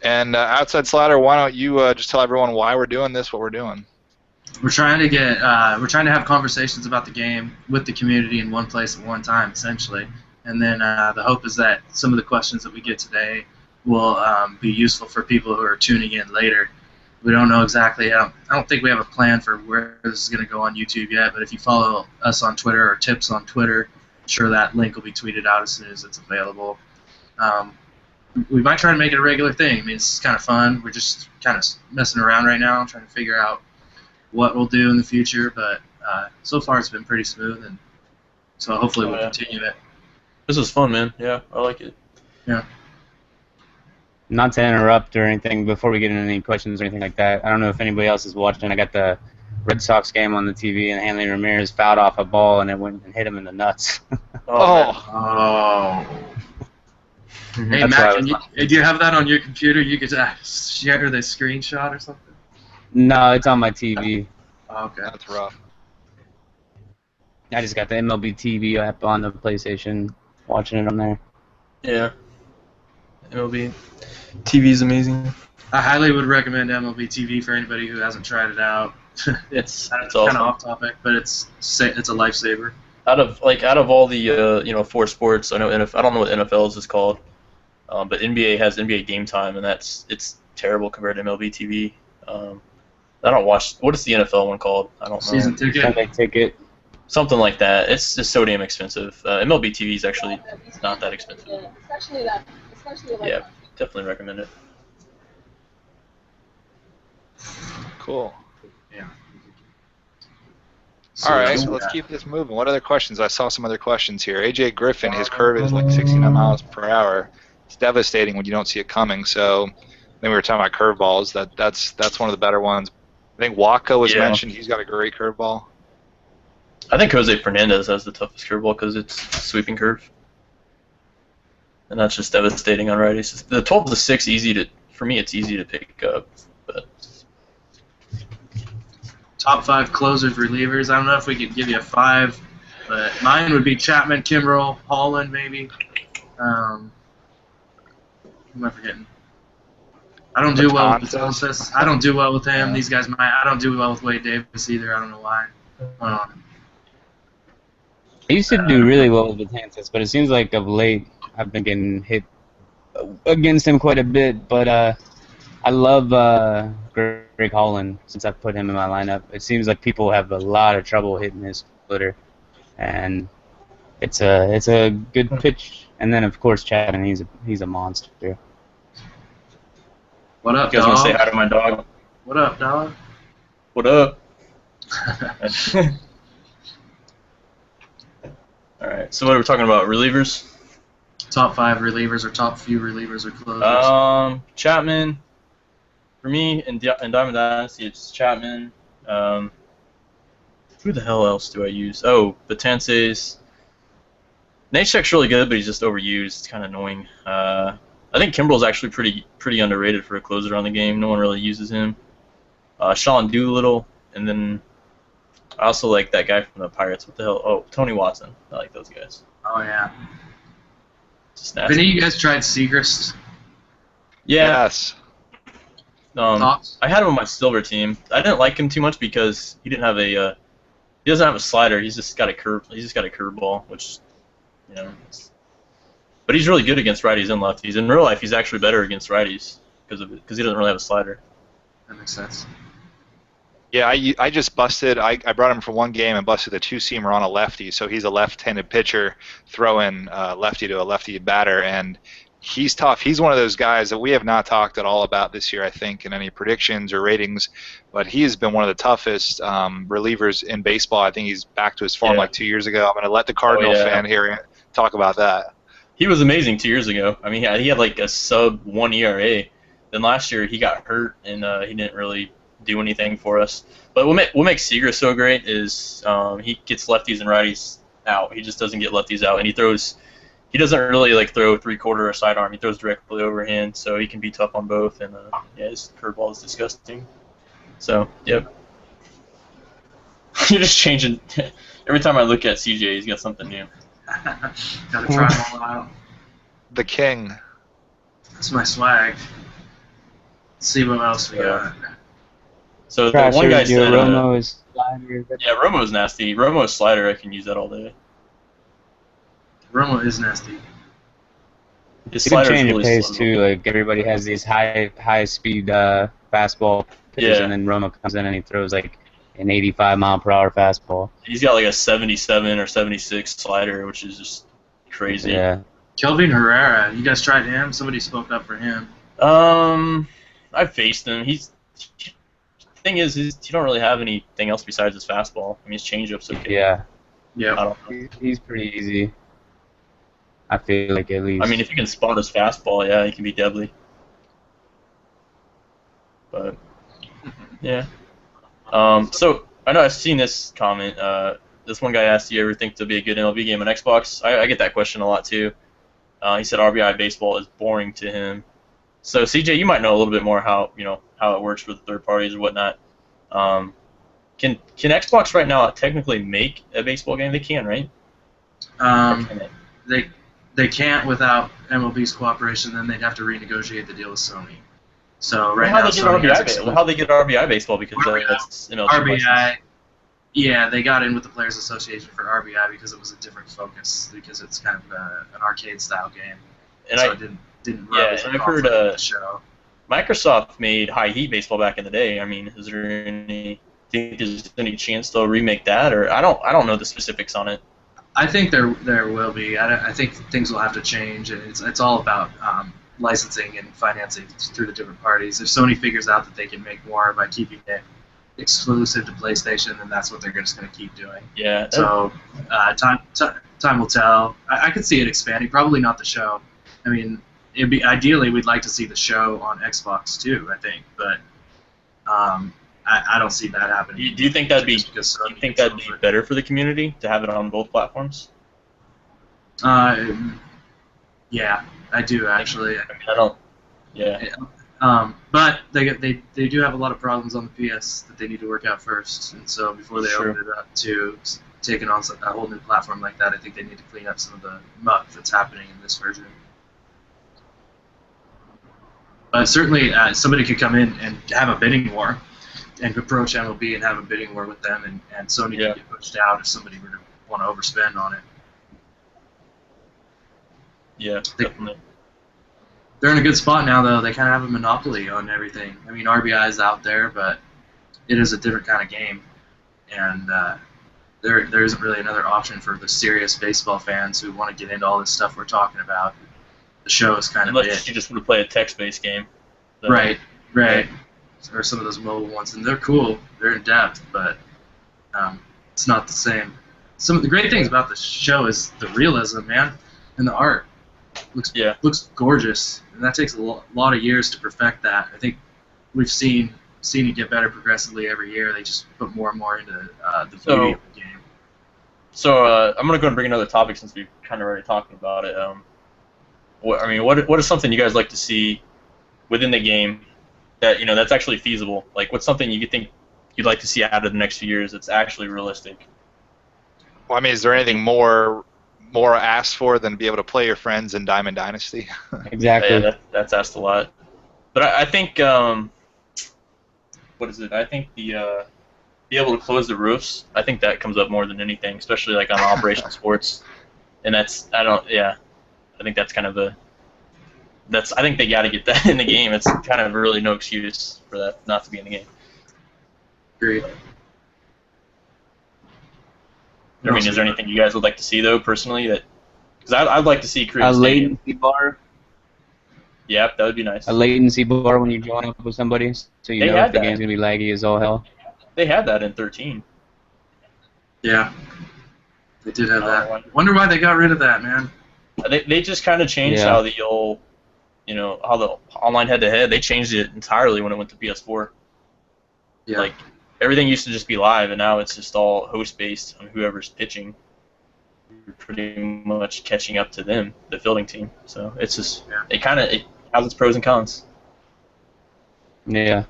And Outside Slider, why don't you just tell everyone why we're doing this, what we're doing? We're trying to have conversations about the game with the community in one place at one time, essentially. And then the hope is that some of the questions that we get today will be useful for people who are tuning in later. We don't know exactly. I don't think we have a plan for where this is going to go on YouTube yet. But if you follow us on Twitter or Tips on Twitter, I'm sure that link will be tweeted out as soon as it's available. We might try to make it a regular thing. I mean, it's kind of fun. We're just kind of messing around right now, trying to figure out what we'll do in the future. But so far, it's been pretty smooth, and so hopefully we'll continue it. This is fun, man. Yeah, I like it. Yeah. Not to interrupt or anything, before we get into any questions or anything like that, I don't know if anybody else is watching. I got the Red Sox game on the TV, and Hanley Ramirez fouled off a ball, and it went and hit him in the nuts. Oh. Hey, That's Matt, why do you have that on your computer? You could share the screenshot or something? No, it's on my TV. Oh, okay. That's rough. I just got the MLB TV app on the PlayStation, watching it on there. Yeah. MLB TV is amazing. I highly would recommend MLB TV for anybody who hasn't tried it out. It's kind awesome. of off topic, but it's a lifesaver. Out of all the four sports, I know I don't know what NFL is called, but NBA has NBA Game Time, and it's terrible compared to MLB TV. I don't watch. What is the NFL one called? I don't know. Season ticket. Sunday ticket. Something like that. It's just so damn expensive. MLB TV is actually not that expensive. Yeah, especially like Yeah, definitely recommend it. Cool. Yeah. All right, so let's keep this moving. What other questions? I saw some other questions here. AJ Griffin, his curve is like 69 miles per hour. It's devastating when you don't see it coming. So then we were talking about curveballs. That's one of the better ones. I think Waka was mentioned. He's got a great curveball. I think Jose Fernandez has the toughest curveball because it's a sweeping curve, and that's just devastating on righties. The 12-6 for me. It's easy to pick up, but Top 5 closers, relievers. I don't know if we could give you a 5, but mine would be Chapman, Kimbrel, Holland, maybe. Who am I forgetting? I don't do well with Betances. I don't do well with him. These guys might. I don't do well with Wade Davis either. I don't know why. I used to do really well with Betances, but it seems like of late I've been getting hit against him quite a bit. But I love Greg Holland since I've put him in my lineup. It seems like people have a lot of trouble hitting his splitter, and it's a good pitch. And then of course Chapman, he's a monster. What up, you guys dog? want to say hi to my dog? What up, dog? What up? All right. So what are we talking about? Relievers? Top 5 relievers or top few relievers or closers? Chapman. For me, in Diamond Dynasty, it's Chapman. Who the hell else do I use? Oh, Betances. Neshek's really good, but he's just overused. It's kind of annoying. I think Kimbrel's actually pretty underrated for a closer on the game. No one really uses him. Sean Doolittle, and then I also like that guy from the Pirates. What the hell? Oh, Tony Watson. I like those guys. Oh, yeah. Just Have nasty. any of you guys tried Seagrist? Yeah. Yes. Thoughts? I had him on my silver team. I didn't like him too much because he didn't have a. He doesn't have a slider. He's just got a curveball, which, but he's really good against righties and lefties. In real life, he's actually better against righties because he doesn't really have a slider. That makes sense. Yeah, I just busted. I brought him for one game and busted a 2-seamer on a lefty. So he's a left-handed pitcher throwing lefty to a lefty batter, and he's tough. He's one of those guys that we have not talked at all about this year, I think, in any predictions or ratings. But he has been one of the toughest relievers in baseball. I think he's back to his form like 2 years ago. I'm going to let the Cardinal fan here talk about that. He was amazing 2 years ago. I mean, he had like a sub-1 ERA then last year he got hurt and he didn't really do anything for us. But what makes Seager so great is he gets lefties and righties out. He just doesn't get lefties out, and he doesn't really like throw 3/4 or sidearm. He throws directly overhand, so he can be tough on both. And yeah, his curveball is disgusting. So yep. You're just changing. Every time I look at CJ, he's got something new. Gotta try them all out. The king. That's my swag. Let's see what else we got. So the one guy said, Romo is slider. yeah, Romo's nasty. Romo's slider, I can use that all day. Romo is nasty. His You can slider's change really the pace slow. too. Like everybody has these high speed fastball pitches, Yeah. and then Romo comes in and he throws like an 85-mile-per-hour fastball. He's got like a 77 or 76 slider, which is just crazy. Yeah. Kelvin Herrera, you guys tried him? Somebody spoke up for him. I faced him. The thing is, you don't really have anything else besides his fastball. I mean, his changeup's okay. Yeah. I Yeah. don't know. He's pretty easy. I feel like at least. I mean, if you can spot his fastball, yeah, he can be deadly. But yeah. So I know I've seen this comment. This one guy asked, "Do you ever think there'll be a good MLB game on Xbox?" I get that question a lot too. He said RBI baseball is boring to him. So CJ, you might know a little bit more how it works with third parties or whatnot. Can Xbox right now technically make a baseball game? They can, right? Or can they? They can't without MLB's cooperation. Then they'd have to renegotiate the deal with Sony. So right now, Sony has How they get RBI baseball because that's MLB. RBI. Yeah, they got in with the Players Association for RBI because it was a different focus, because it's kind of an arcade style game. And so it didn't rub as a I've heard conflict with the show. Microsoft made High Heat baseball back in the day. I mean, is there any? Do you think there's any chance they'll remake that, or I don't know the specifics on it. I think there will be. I think things will have to change. It's all about licensing and financing through the different parties. If Sony figures out that they can make more by keeping it exclusive to PlayStation, then that's what they're just going to keep doing. Yeah. So time will tell. I could see it expanding. Probably not the show. I mean, it'd be ideally we'd like to see the show on Xbox too. I think, but I don't see that happening. Do you think that'd be? Just because Do you think that'd be better for the community to have it on both platforms? Yeah, I do actually. I mean, I don't. Yeah. But they do have a lot of problems on the PS that they need to work out first, and so before they Sure. open it up to taking on a whole new platform like that, I think they need to clean up some of the muck that's happening in this version. But certainly, somebody could come in and have a bidding war, and approach MLB and have a bidding war with them, and Sony could get pushed out if somebody were to want to overspend on it. Yeah. Definitely. They're in a good spot now, though. They kind of have a monopoly on everything. I mean, RBI is out there, but it is a different kind of game, and there isn't really another option for the serious baseball fans who want to get into all this stuff we're talking about. The show is kind of Unless it. you just want to play a text-based game. So, Right. Or some of those mobile ones, and they're cool. They're in depth, but it's not the same. Some of the great things about the show is the realism, man, and the art. Looks gorgeous, and that takes a lot of years to perfect that. I think we've seen it get better progressively every year. They just put more and more into the beauty of the game. So I'm gonna go and bring another topic since we've kind of already talking about it. What is something you guys like to see within the game that that's actually feasible? Like, what's something you think you'd like to see out of the next few years that's actually realistic? Well, I mean, is there anything more asked for than be able to play your friends in Diamond Dynasty? Exactly. Yeah, that's asked a lot. But I think what is it? I think the be able to close the roofs. I think that comes up more than anything, especially like on Operation Sports. And I think that's kind of I think they got to get that in the game. It's kind of really no excuse for that not to be in the game. Agreed. I mean, is there anything you guys would like to see though, personally? Because I'd like to see create A latency bar. Yeah, that would be nice. A latency bar when you join up with somebody, so you know if the game's gonna be laggy as all hell. They had that in 13. Yeah, they did have that. Wonder why they got rid of that, man. They just kind of changed how the old how the online head-to-head, they changed it entirely when it went to PS4. Yeah. Like, everything used to just be live, and now it's just all host-based on whoever's pitching. You're pretty much catching up to them, the fielding team. So it's just, it has its pros and cons. Yeah.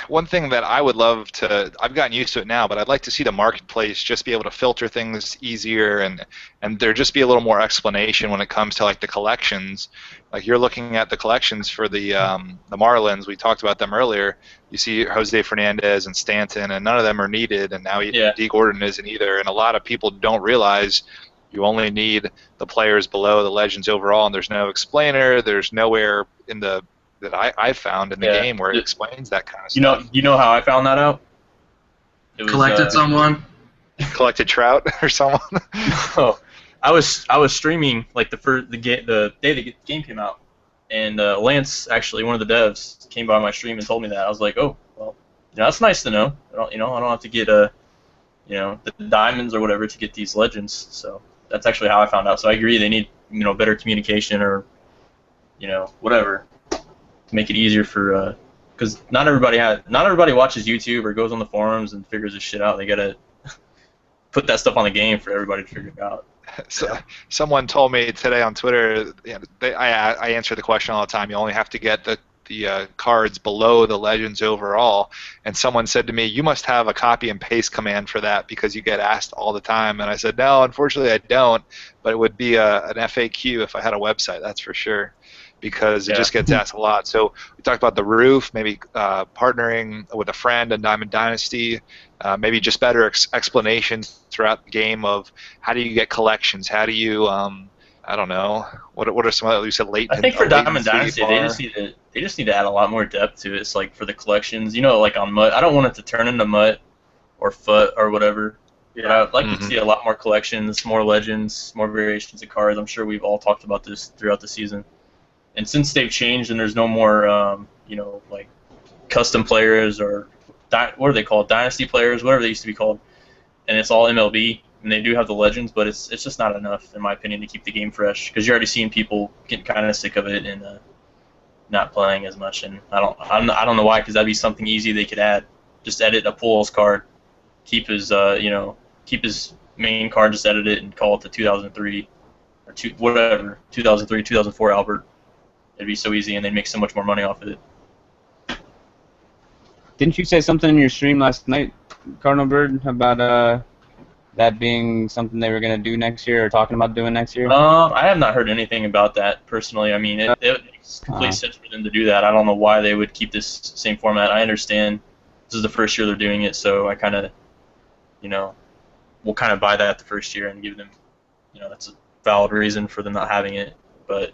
One thing that I would love to, I've gotten used to it now, but I'd like to see the marketplace just be able to filter things easier, and there just be a little more explanation when it comes to like the collections. Like you're looking at the collections for the Marlins, we talked about them earlier. You see Jose Fernandez and Stanton, and none of them are needed, and now Dee Gordon isn't either. And a lot of people don't realize you only need the players below the legends overall, and there's no explainer. There's nowhere in the that I found in the game where it explains that kind of stuff. You know how I found that out? It was, Collected someone? Collected Trout or someone? Oh, I was streaming like the day the game came out, and Lance, actually one of the devs, came by my stream and told me that. I was like, oh, well, that's nice to know. I don't have to get the diamonds or whatever to get these legends. So that's actually how I found out. So I agree, they need better communication or whatever. To make it easier for, because not everybody watches YouTube or goes on the forums and figures this shit out. They gotta put that stuff on the game for everybody to figure it out. So, someone told me today on Twitter. I answer the question all the time. You only have to get the cards below the legends overall. And someone said to me, "You must have a copy and paste command for that because you get asked all the time." And I said, "No, unfortunately, I don't. But it would be an FAQ if I had a website. That's for sure." Because it just gets asked a lot. So we talked about the roof, maybe partnering with a friend in Diamond Dynasty, maybe just better explanations throughout the game of how do you get collections, how do you, I don't know, what are some other, you said latent. I think for Diamond Dynasty, they just need to add a lot more depth to it. It's like for the collections, like on MUT, I don't want it to turn into MUT or FUT or whatever. But I'd like to see a lot more collections, more legends, more variations of cards. I'm sure we've all talked about this throughout the season. And since they've changed and there's no more, like custom players or what are they called, Dynasty players, whatever they used to be called, and it's all MLB, and they do have the legends, but it's just not enough, in my opinion, to keep the game fresh. Because you're already seeing people getting kind of sick of it and not playing as much. And I don't know why, because that'd be something easy they could add. Just edit a Pujols card, keep his main card, just edit it and call it the 2003 or 2003, 2004 Albert. It'd be so easy, and they'd make so much more money off of it. Didn't you say something in your stream last night, Cardinal Bird, about that being something they were going to do next year or talking about doing next year? I have not heard anything about that personally. I mean, it makes complete sense for them to do that. I don't know why they would keep this same format. I understand this is the first year they're doing it, so I kind of, we'll kind of buy that the first year and give them, that's a valid reason for them not having it. But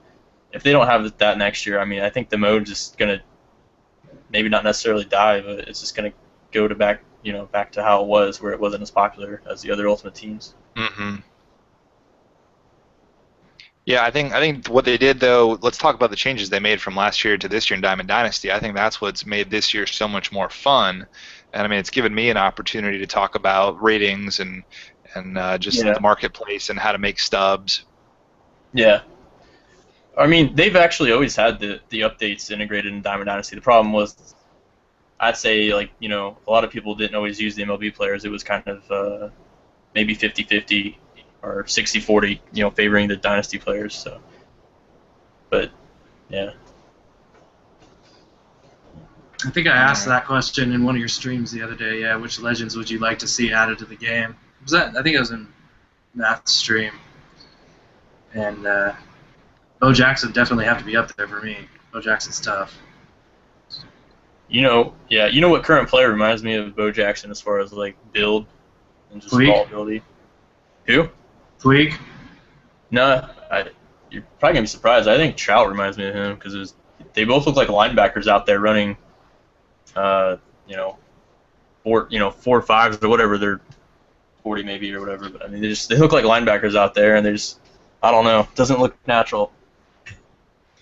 if they don't have that next year, I mean, I think the mode's just gonna maybe not necessarily die, but it's just gonna go to back to how it was, where it wasn't as popular as the other Ultimate Teams. Mm-hmm. Yeah, I think what they did though. Let's talk about the changes they made from last year to this year in Diamond Dynasty. I think that's what's made this year so much more fun, and I mean, it's given me an opportunity to talk about ratings and just the marketplace and how to make stubs. Yeah. I mean, they've actually always had the updates integrated in Diamond Dynasty. The problem was, I'd say, a lot of people didn't always use the MLB players. It was kind of maybe 50-50 or 60-40, favoring the Dynasty players. So, but, yeah. I think I asked that question in one of your streams the other day. Yeah, which legends would you like to see added to the game? Was that? I think it was in Matt's stream. And Bo Jackson definitely have to be up there for me. Bo Jackson's tough. You know what current player reminds me of Bo Jackson as far as build and just ball ability? Who? Puig? No, you're probably gonna be surprised. I think Trout reminds me of him because they both look like linebackers out there running, 4.5s or whatever. They're 40 maybe or whatever. But I mean, they look like linebackers out there, and I don't know, it doesn't look natural.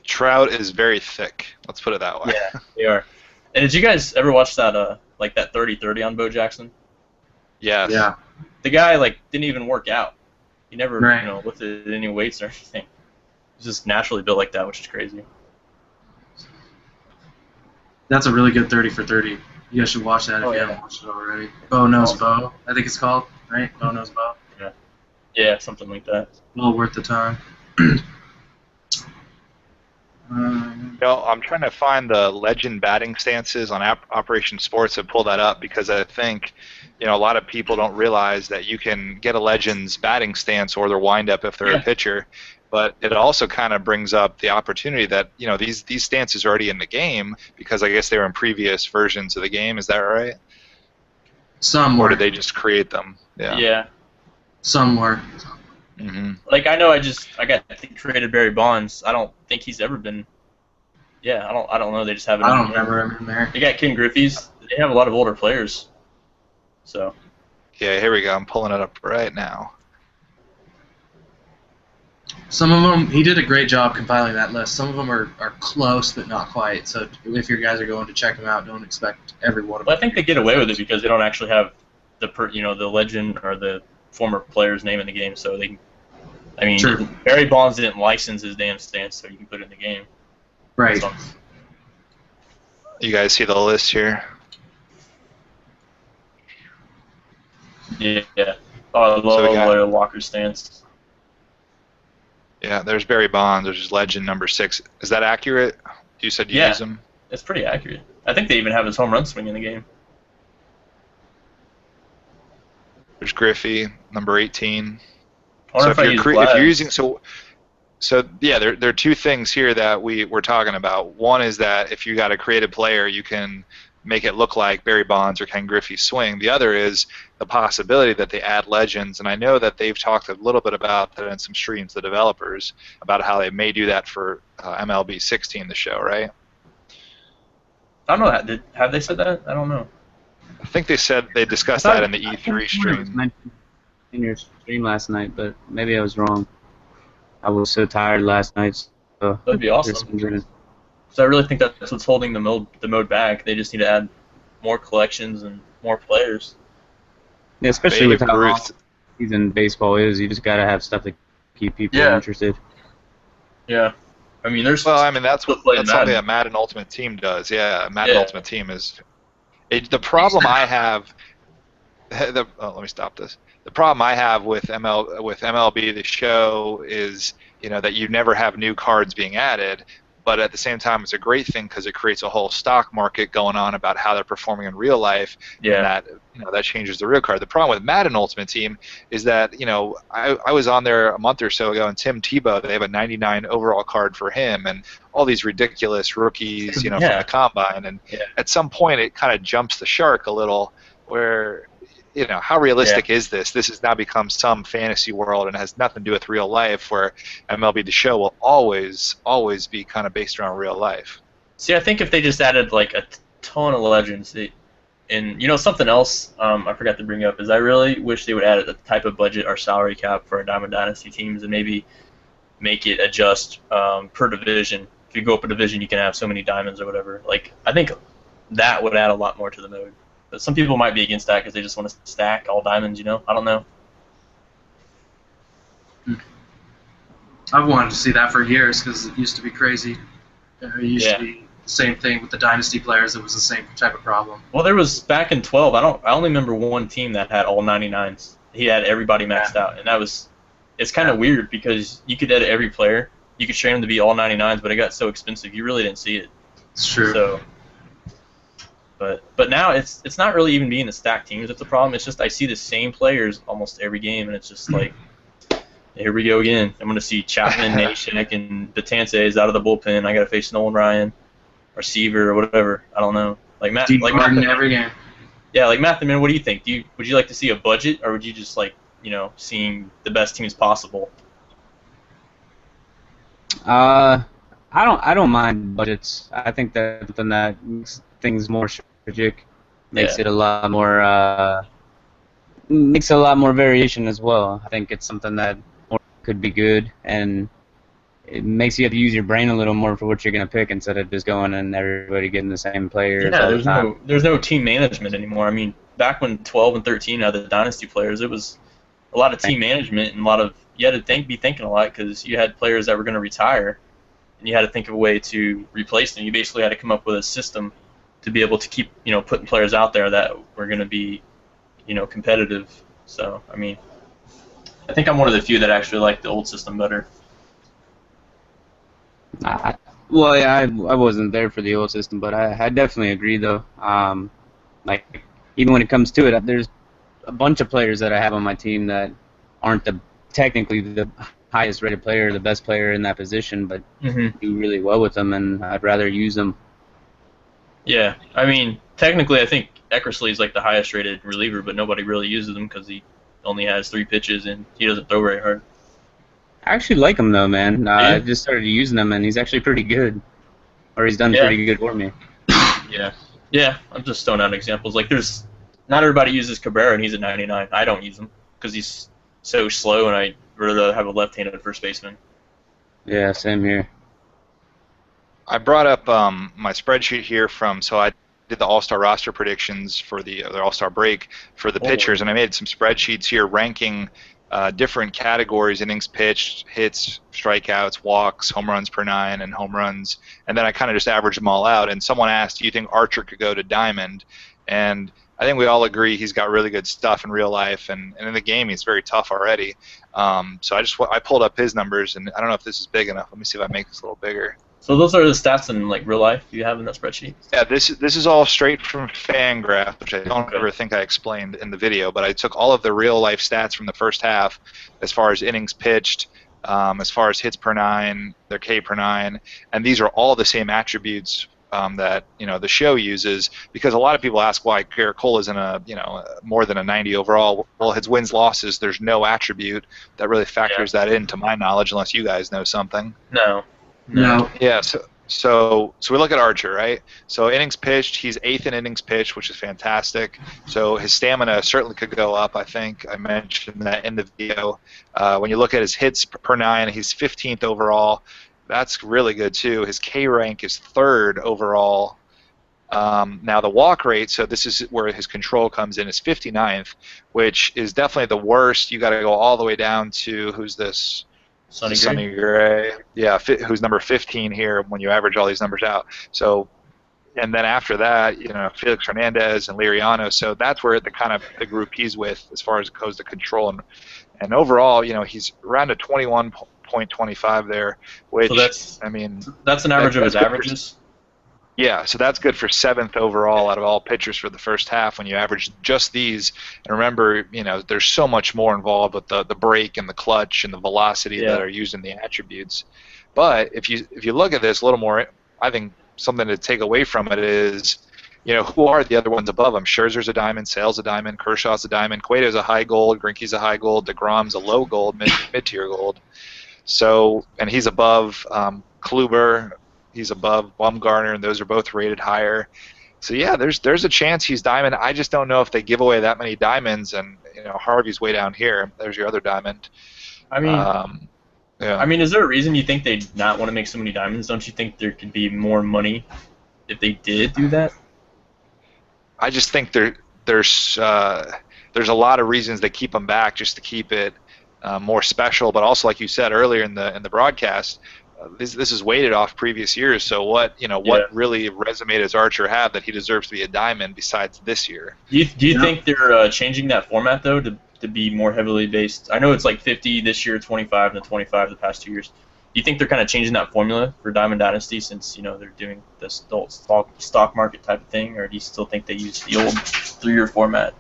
Trout is very thick. Let's put it that way. Yeah, they are. And did you guys ever watch that that 30-30 on Bo Jackson? Yes. Yeah. The guy didn't even work out. He never, Right. lifted any weights or anything. He's just naturally built like that, which is crazy. That's a really good 30 for 30. You guys should watch that if Oh, you yeah. haven't watched it already. Bo Knows Bo, I think it's called, right? Bo Knows Bo. Yeah, something like that. Well worth the time. I'm trying to find the legend batting stances on Operation Sports and pull that up because I think, a lot of people don't realize that you can get a legend's batting stance or their windup if they're a pitcher. But it also kind of brings up the opportunity that, these stances are already in the game because I guess they were in previous versions of the game. Is that right? Some Or were. did they just create them? Yeah. Some were. Mm-hmm. Like, I know I think created Barry Bonds. I don't think he's ever been. Yeah, I don't know. They just have it. I don't remember him in there. They got Ken Griffey's. They have a lot of older players. So. Yeah, here we go. I'm pulling it up right now. Some of them, he did a great job compiling that list. Some of them are close, but not quite. So if your guys are going to check them out, don't expect every one of them. Well, I think they get away with it because they don't actually have the legend or the former player's name in the game. So True. Barry Bonds didn't license his damn stance, so you can put it in the game. Right. So, You guys see the list here? yeah. Oh, I love Walker's stance. Yeah, there's Barry Bonds. There's his legend number 6. Is that accurate? You said you use him? It's pretty accurate. I think they even have his home run swing in the game. There's Griffey, number 18. I wonder So if if you're using there are two things here that we're talking about. One is that if you got a created player, you can make it look like Barry Bonds or Ken Griffey's swing. The other is the possibility that they add legends, and I know that they've talked a little bit about that in some streams, the developers, about how they may do that for MLB 16, the show, right? I don't know. Have they said that? I don't know. I think they said they discussed that in the E3 It was stream. mentioned in your stream last night, but maybe I was wrong. I was so tired last night. So That'd be awesome. So I really think that's what's holding the mode back. They just need to add more collections and more players. Yeah, especially with Babe how long Ruth. season baseball is, you just gotta have stuff to keep people interested. Yeah. I mean, there's. Well, I mean, that's something Madden. that Madden Ultimate Team does. Yeah, Madden Ultimate Team is. The problem I have. Let me stop this. The problem I have with MLB The Show is, that you never have new cards being added, but at the same time, it's a great thing because it creates a whole stock market going on about how they're performing in real life, and that changes the real card. The problem with Madden Ultimate Team is that, I was on there a month or so ago, and Tim Tebow, they have a 99 overall card for him, and all these ridiculous rookies, from the combine, and at some point it kind of jumps the shark a little, where how realistic is this? This has now become some fantasy world and has nothing to do with real life, where MLB The Show will always be kind of based around real life. See, I think if they just added like a ton of legends, and something else I forgot to bring up is I really wish they would add a type of budget or salary cap for Diamond Dynasty teams and maybe make it adjust per division. If you go up a division, you can have so many diamonds or whatever. Like, I think that would add a lot more to the mode. But some people might be against that because they just want to stack all diamonds, I don't know. I've wanted to see that for years because it used to be crazy. It used to be the same thing with the Dynasty players. It was the same type of problem. Well, there was back in 12. I only remember one team that had all 99s. He had everybody maxed out, and it's kind of weird because you could edit every player. You could train them to be all 99s, but it got so expensive you really didn't see it. It's true. So. But now it's not really even being the stacked teams that's the problem. It's just I see the same players almost every game, and it's just like, here we go again. I'm going to see Chapman, Nashek, and Betances out of the bullpen. I got to face Nolan Ryan or Seager or whatever. I don't know. Like Martin every game. Yeah, like Mathodman, what do you think? Would you like to see a budget, or would you just like seeing the best teams possible? I don't mind budgets. I think that's something that makes things more strategic, makes it a lot more variation as well. I think it's something that could be good, and it makes you have to use your brain a little more for what you're going to pick instead of just going and everybody getting the same players all the time. There's no team management anymore. I mean, back when 12 and 13 had the Dynasty players, it was a lot of team management and a lot of you had to be thinking a lot because you had players that were going to retire, and you had to think of a way to replace them. You basically had to come up with a system to be able to keep putting players out there that were going to be competitive. So I mean, I think I'm one of the few that actually like the old system better. Well, yeah, I wasn't there for the old system, but I definitely agree, though. Like, even when it comes to it, there's a bunch of players that I have on my team that aren't technically the highest rated player, the best player in that position, but do really well with them, and I'd rather use them. Yeah, I mean, technically, I think Eckersley is like the highest rated reliever, but nobody really uses him because he only has 3 pitches and he doesn't throw very hard. I actually like him, though, man. I just started using him, and he's actually pretty good. Or he's done pretty good for me. Yeah, I'm just throwing out examples. Like, not everybody uses Cabrera, and he's at 99. I don't use him because he's so slow, and I'd rather have a left-handed first baseman. Yeah, same here. I brought up my spreadsheet here so I did the All-Star roster predictions for the All-Star break for the pitchers, and I made some spreadsheets here ranking different categories: innings pitched, hits, strikeouts, walks, home runs per 9, and home runs. And then I kind of just averaged them all out. And someone asked, do you think Archer could go to Diamond? And I think we all agree he's got really good stuff in real life, and in the game he's very tough already. So I pulled up his numbers, and I don't know if this is big enough. Let me see if I make this a little bigger. So those are the stats in like real life you have in that spreadsheet? Yeah, this is all straight from Fangraph, which I don't ever think I explained in the video, but I took all of the real life stats from the first half as far as innings pitched, as far as hits per 9, their K per 9, and these are all the same attributes that the show uses, because a lot of people ask why Garrett Cole isn't more than a 90 overall. Well, his wins losses, there's no attribute that really factors that in, to my knowledge, unless you guys know something. No. Yeah, so we look at Archer, right? So innings pitched, he's 8th in innings pitched, which is fantastic. So his stamina certainly could go up, I think. I mentioned that in the video. When you look at his hits per 9, he's 15th overall. That's really good, too. His K rank is 3rd overall. Now the walk rate, so this is where his control comes in, is 59th, which is definitely the worst. You got to go all the way down to, who's this? Sonny Gray. Yeah, who's number 15 here when you average all these numbers out. So, and then after that, Felix Hernandez and Liriano. So that's where the group he's with as far as it goes to control. And overall, he's around a 21.25 there, which, so that's an average of his averages? Yeah, so that's good for 7th overall out of all pitchers for the first half when you average just these. And remember, there's so much more involved with the break and the clutch and the velocity that are used in the attributes. But if you look at this a little more, I think something to take away from it is, who are the other ones above him? Scherzer's a diamond, Sale's a diamond, Kershaw's a diamond, Cueto's a high gold, Greinke's a high gold, DeGrom's a low gold, mid-tier gold. So, and he's above Kluber. He's above Bumgarner, and those are both rated higher. So yeah, there's a chance he's diamond. I just don't know if they give away that many diamonds, and Harvey's way down here. There's your other diamond. I mean, is there a reason you think they'd not want to make so many diamonds? Don't you think there could be more money if they did do that? I just think there's a lot of reasons they keep them back, just to keep it more special. But also, like you said earlier in the broadcast, this is weighted off previous years. So what really resume does Archer have that he deserves to be a diamond besides this year? Do you think they're changing that format though to be more heavily based? I know it's like 50 this year, 25, and 25 the past 2 years. Do you think they're kind of changing that formula for Diamond Dynasty since they're doing this old stock market type of thing, or do you still think they use the old 3-year format?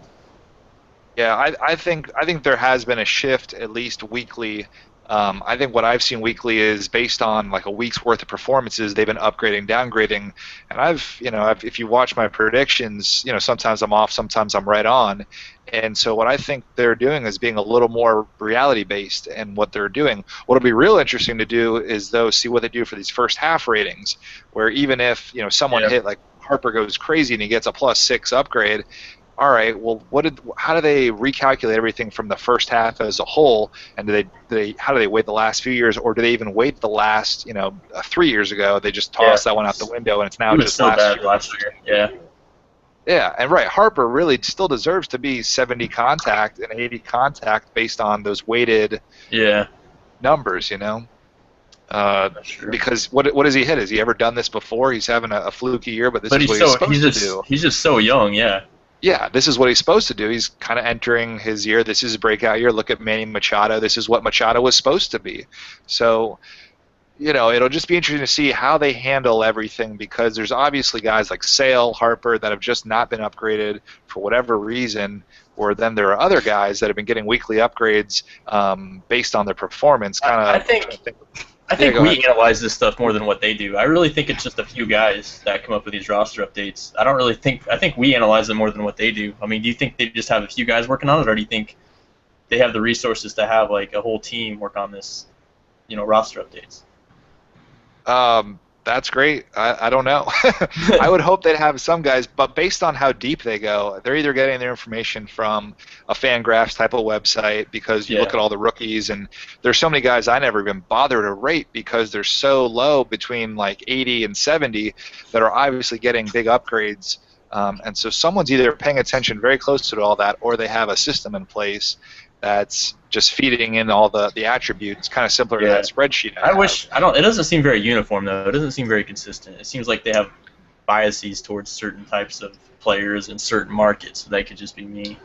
Yeah, I think there has been a shift, at least weekly. I think what I've seen weekly is based on like a week's worth of performances. They've been upgrading, downgrading, and if you watch my predictions, sometimes I'm off, sometimes I'm right on. And so what I think they're doing is being a little more reality based in what they're doing. What'll be real interesting to do is see what they do for these first half ratings, where even if someone hit like Harper goes crazy and he gets a +6 upgrade. All right. Well, how do they recalculate everything from the first half as a whole? And how do they weight the last few years, or do they even weight the last 3 years ago? They just tossed that one out the window, and it's now just last year. Yeah. Yeah, and right, Harper really still deserves to be 70 contact and 80 contact based on those weighted numbers, you know. That's true. Because what has he hit? Has he ever done this before? He's having a fluky year, but this is what he's supposed to do. He's just so young, yeah. Yeah, this is what he's supposed to do. He's kind of entering his year. This is his breakout year. Look at Manny Machado. This is what Machado was supposed to be. So, you know, it'll just be interesting to see how they handle everything, because there's obviously guys like Sale, Harper that have just not been upgraded for whatever reason, or then there are other guys that have been getting weekly upgrades based on their performance. I think we analyze this stuff more than what they do. I really think it's just a few guys that come up with these roster updates. I think we analyze them more than what they do. I mean, do you think they just have a few guys working on it, or do you think they have the resources to have like a whole team work on this, you know, roster updates? That's great. I don't know. I would hope they'd have some guys, but based on how deep they go, they're either getting their information from a Fangraphs type of website, because you look at all the rookies, and there's so many guys I never even bother to rate because they're so low, between like 80 and 70, that are obviously getting big upgrades. And so someone's either paying attention very close to all that, or they have a system in place that's just feeding in all the attributes, kind of similar to that spreadsheet. It doesn't seem very uniform, though. It doesn't seem very consistent. It seems like they have biases towards certain types of players in certain markets. So that could just be me.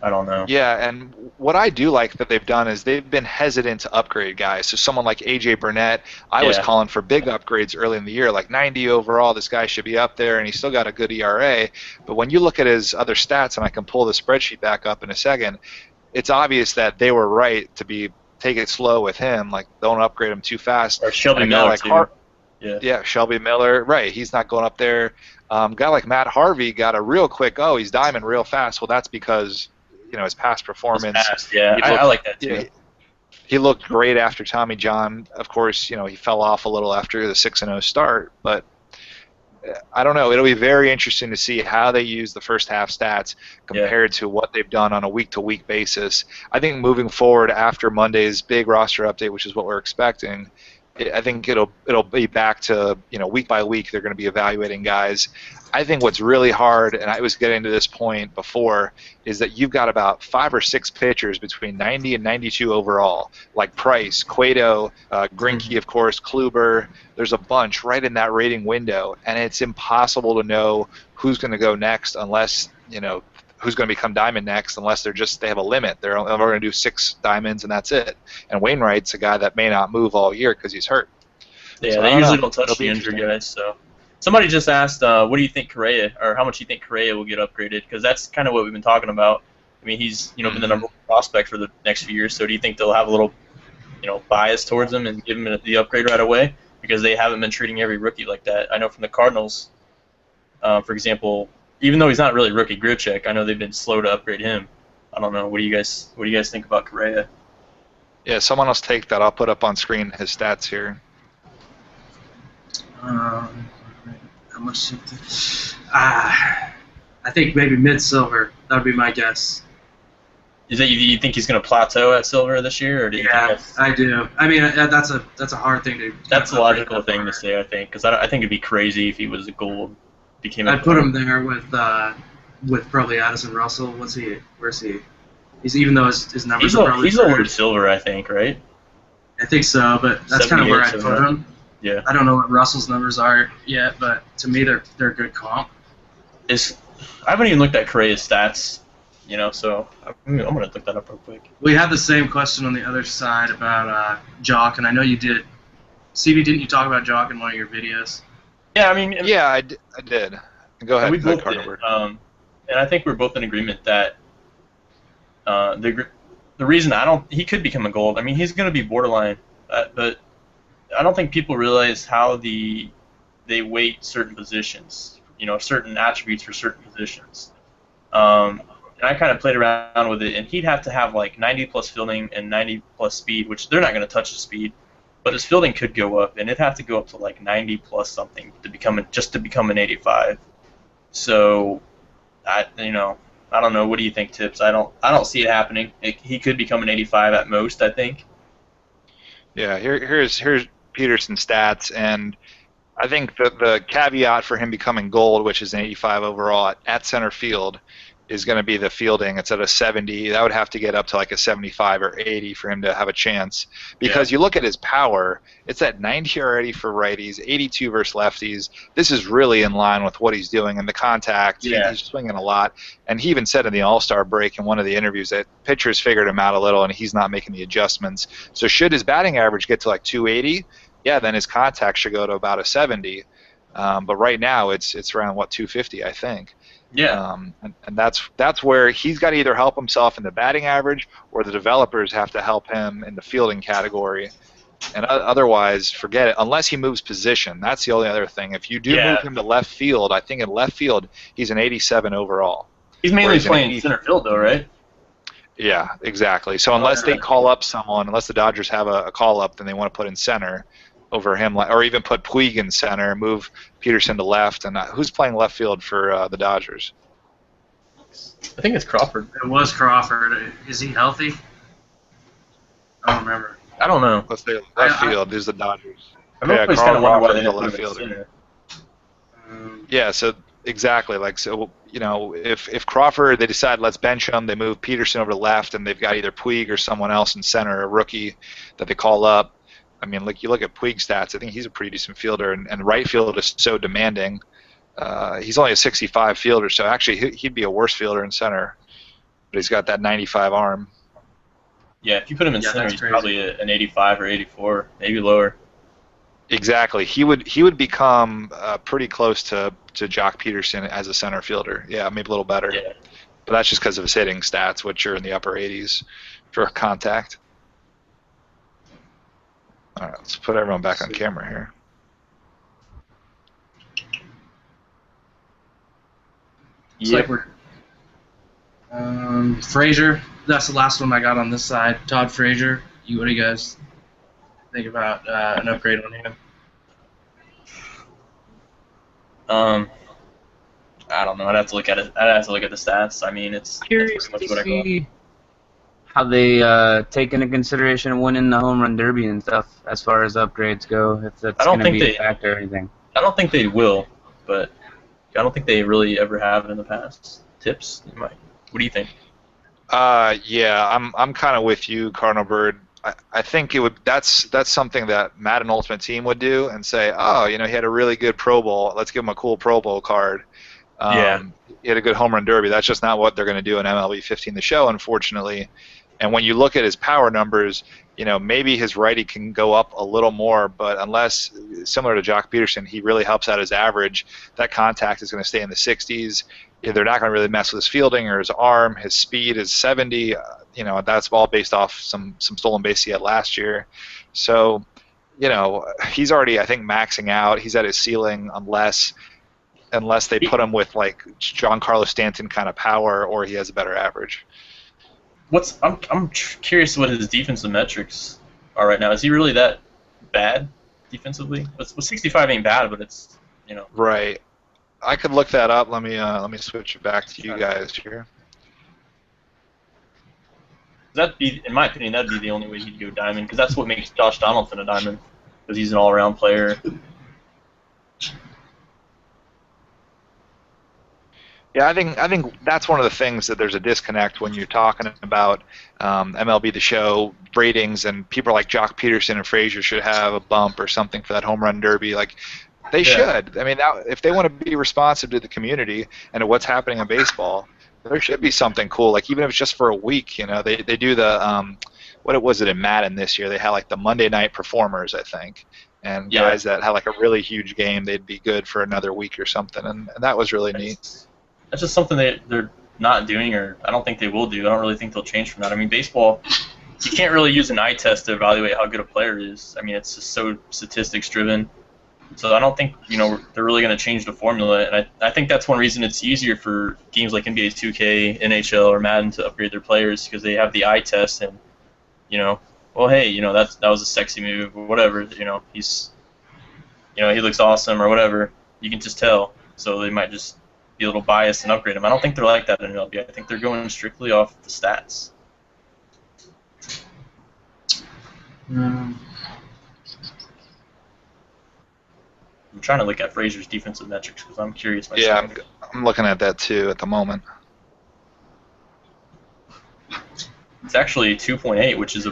I don't know. Yeah, and what I do like that they've done is they've been hesitant to upgrade guys. So someone like A.J. Burnett, I was calling for big upgrades early in the year, like 90 overall, this guy should be up there, and he's still got a good ERA. But when you look at his other stats, and I can pull the spreadsheet back up in a second, it's obvious that they were right to take it slow with him. Like, don't upgrade him too fast. Or Shelby Miller, too. Yeah, Shelby Miller. Right, he's not going up there. Guy like Matt Harvey got a real quick, he's diamond real fast. Well, that's because, you know, his past performance. I like that, too. He looked great after Tommy John. Of course, you know, he fell off a little after the 6-0 start, but I don't know. It'll be very interesting to see how they use the first half stats compared to what they've done on a week-to-week basis. I think moving forward after Monday's big roster update, which is what we're expecting, I think it'll be back to, you know, week by week they're going to be evaluating guys. I think what's really hard, and I was getting to this point before, is that you've got about 5 or 6 pitchers between 90 and 92 overall, like Price, Cueto, Greinke, of course, Kluber. There's a bunch right in that rating window, and it's impossible to know who's going to go next unless, you know, who's going to become diamond next, unless they have a limit. They're only going to do 6 diamonds, and that's it. And Wainwright's a guy that may not move all year because he's hurt. Yeah, so they usually don't touch the injured guys. So somebody just asked, what do you think Correa, or how much do you think Correa will get upgraded? Because that's kind of what we've been talking about. I mean, he's, you know, been the number 1 prospect for the next few years. So do you think they'll have a little, you know, bias towards him and give him the upgrade right away? Because they haven't been treating every rookie like that. I know from the Cardinals, for example, even though he's not really rookie Grichuk, I know they've been slow to upgrade him. I don't know. What do you guys think about Correa? Yeah, someone else take that. I'll put up on screen his stats here. How much? I think maybe mid-silver. That would be my guess. Is that you think he's going to plateau at silver this year, or do you think I do. I mean, that's a hard thing to. That's a logical thing to say, I think, because I think it'd be crazy if he was a gold. I'd put him there with probably Addison Russell. Where's he? He's, even though his numbers are probably. He's over silver, I think, right? I think so, but that's kind of where I put him. Yeah. I don't know what Russell's numbers are yet, but to me they're a good comp. I haven't even looked at Correa's stats, you know, so I'm gonna look that up real quick. We had the same question on the other side about Jock, and I know you did. CV, didn't you talk about Jock in one of your videos? Yeah, I mean. Yeah, I did. Go ahead. We both did. And I think we're both in agreement that the reason he could become a gold. I mean, he's going to be borderline, but I don't think people realize how they weight certain positions. You know, certain attributes for certain positions. And I kind of played around with it, and he'd have to have like 90 plus fielding and 90 plus speed, which they're not going to touch the speed. But his fielding could go up, and it'd have to go up to like 90 plus something to become an 85. So, I don't know. What do you think, Tips? I don't see it happening. He could become an 85 at most, I think. Yeah, here's Peterson's stats, and I think the caveat for him becoming gold, which is an 85 overall at center field, is going to be the fielding. It's at a 70. That would have to get up to like a 75 or 80 for him to have a chance. Because you look at his power, it's at 90 already for righties, 82 versus lefties. This is really in line with what he's doing in the contact. He's swinging a lot. And he even said in the All-Star break in one of the interviews that pitchers figured him out a little and he's not making the adjustments. So should his batting average get to like 280, then his contact should go to about a 70. But right now it's around 250, I think. Yeah. And that's where he's got to either help himself in the batting average or the developers have to help him in the fielding category. And otherwise, forget it. Unless he moves position, that's the only other thing. If you do move him to left field, I think in left field he's an 87 overall. He's mainly playing center field, though, right? Yeah, exactly. So unless they call up someone, unless the Dodgers have a call up, then they want to put in center over him, or even put Puig in center, move Peterson to left. And who's playing left field for the Dodgers? I think it's Crawford. It was Crawford. Is he healthy? I don't remember. I don't know. Let's say left field is the Dodgers. I've always kind of wondered why they didn't left put him in fielder. center. Yeah, so exactly. Like, so if Crawford, they decide let's bench him, they move Peterson over to left, and they've got either Puig or someone else in center, a rookie that they call up. I mean, like you look at Puig's stats, I think he's a pretty decent fielder, and right field is so demanding. He's only a 65 fielder, so actually he'd be a worse fielder in center, but he's got that 95 arm. Yeah, if you put him in center, he's probably an 85 or 84, maybe lower. Exactly. He would become pretty close to Jock Peterson as a center fielder. Yeah, maybe a little better. Yeah. But that's just because of his hitting stats, which are in the upper 80s for contact. All right, let's put everyone back on camera here. Yeah. Frazier, that's the last one I got on this side. Todd Frazier. What do you guys think about an upgrade on him? I don't know. I'd have to look at it. I'd have to look at the stats. I mean, it's Curious pretty to much what I see how they take into consideration winning the home run derby and stuff as far as upgrades go. If that's going to be a factor or anything. I don't think they will, but I don't think they really ever have in the past. Tips? You might. What do you think? Yeah, I'm kind of with you, Cardinal Bird. I think it would. That's something that Madden Ultimate Team would do and say, oh, he had a really good Pro Bowl. Let's give him a cool Pro Bowl card. He had a good home run derby. That's just not what they're going to do in MLB 15 The Show, unfortunately. And when you look at his power numbers, maybe his righty can go up a little more, but unless, similar to Jock Peterson, he really helps out his average, that contact is going to stay in the 60s. They're not going to really mess with his fielding or his arm. His speed is 70. That's all based off some stolen base he had last year. So, he's already, I think, maxing out. He's at his ceiling unless they put him with like Giancarlo Stanton kind of power, or he has a better average. I'm curious what his defensive metrics are right now. Is he really that bad defensively? Well, 65 ain't bad, but it's Right. I could look that up. Let me switch it back to you guys here. That'd be, in my opinion, that'd be the only way he'd go diamond, because that's what makes Josh Donaldson a diamond, because he's an all-around player. Yeah, I think that's one of the things that there's a disconnect when you're talking about MLB The Show ratings, and people like Jock Peterson and Frazier should have a bump or something for that home run derby. Like, they should. I mean, if they want to be responsive to the community and to what's happening in baseball, there should be something cool. Like, even if it's just for a week, they do the what was it in Madden this year? They had like the Monday night performers, I think. And guys that had like a really huge game, they'd be good for another week or something, and that was really neat. That's just something they're not doing, or I don't think they will do. I don't really think they'll change from that. I mean, baseball, you can't really use an eye test to evaluate how good a player is. I mean, it's just so statistics-driven. So I don't think they're really going to change the formula, and I think that's one reason it's easier for games like NBA 2K, NHL, or Madden to upgrade their players, because they have the eye test, and well, hey, that was a sexy move or whatever. He's he looks awesome or whatever. You can just tell. So they might just be a little biased and upgrade him. I don't think they're like that in MLB. I think they're going strictly off the stats. I'm trying to look at Frazier's defensive metrics because I'm curious myself. Yeah, I'm looking at that too at the moment. It's actually 2.8, which is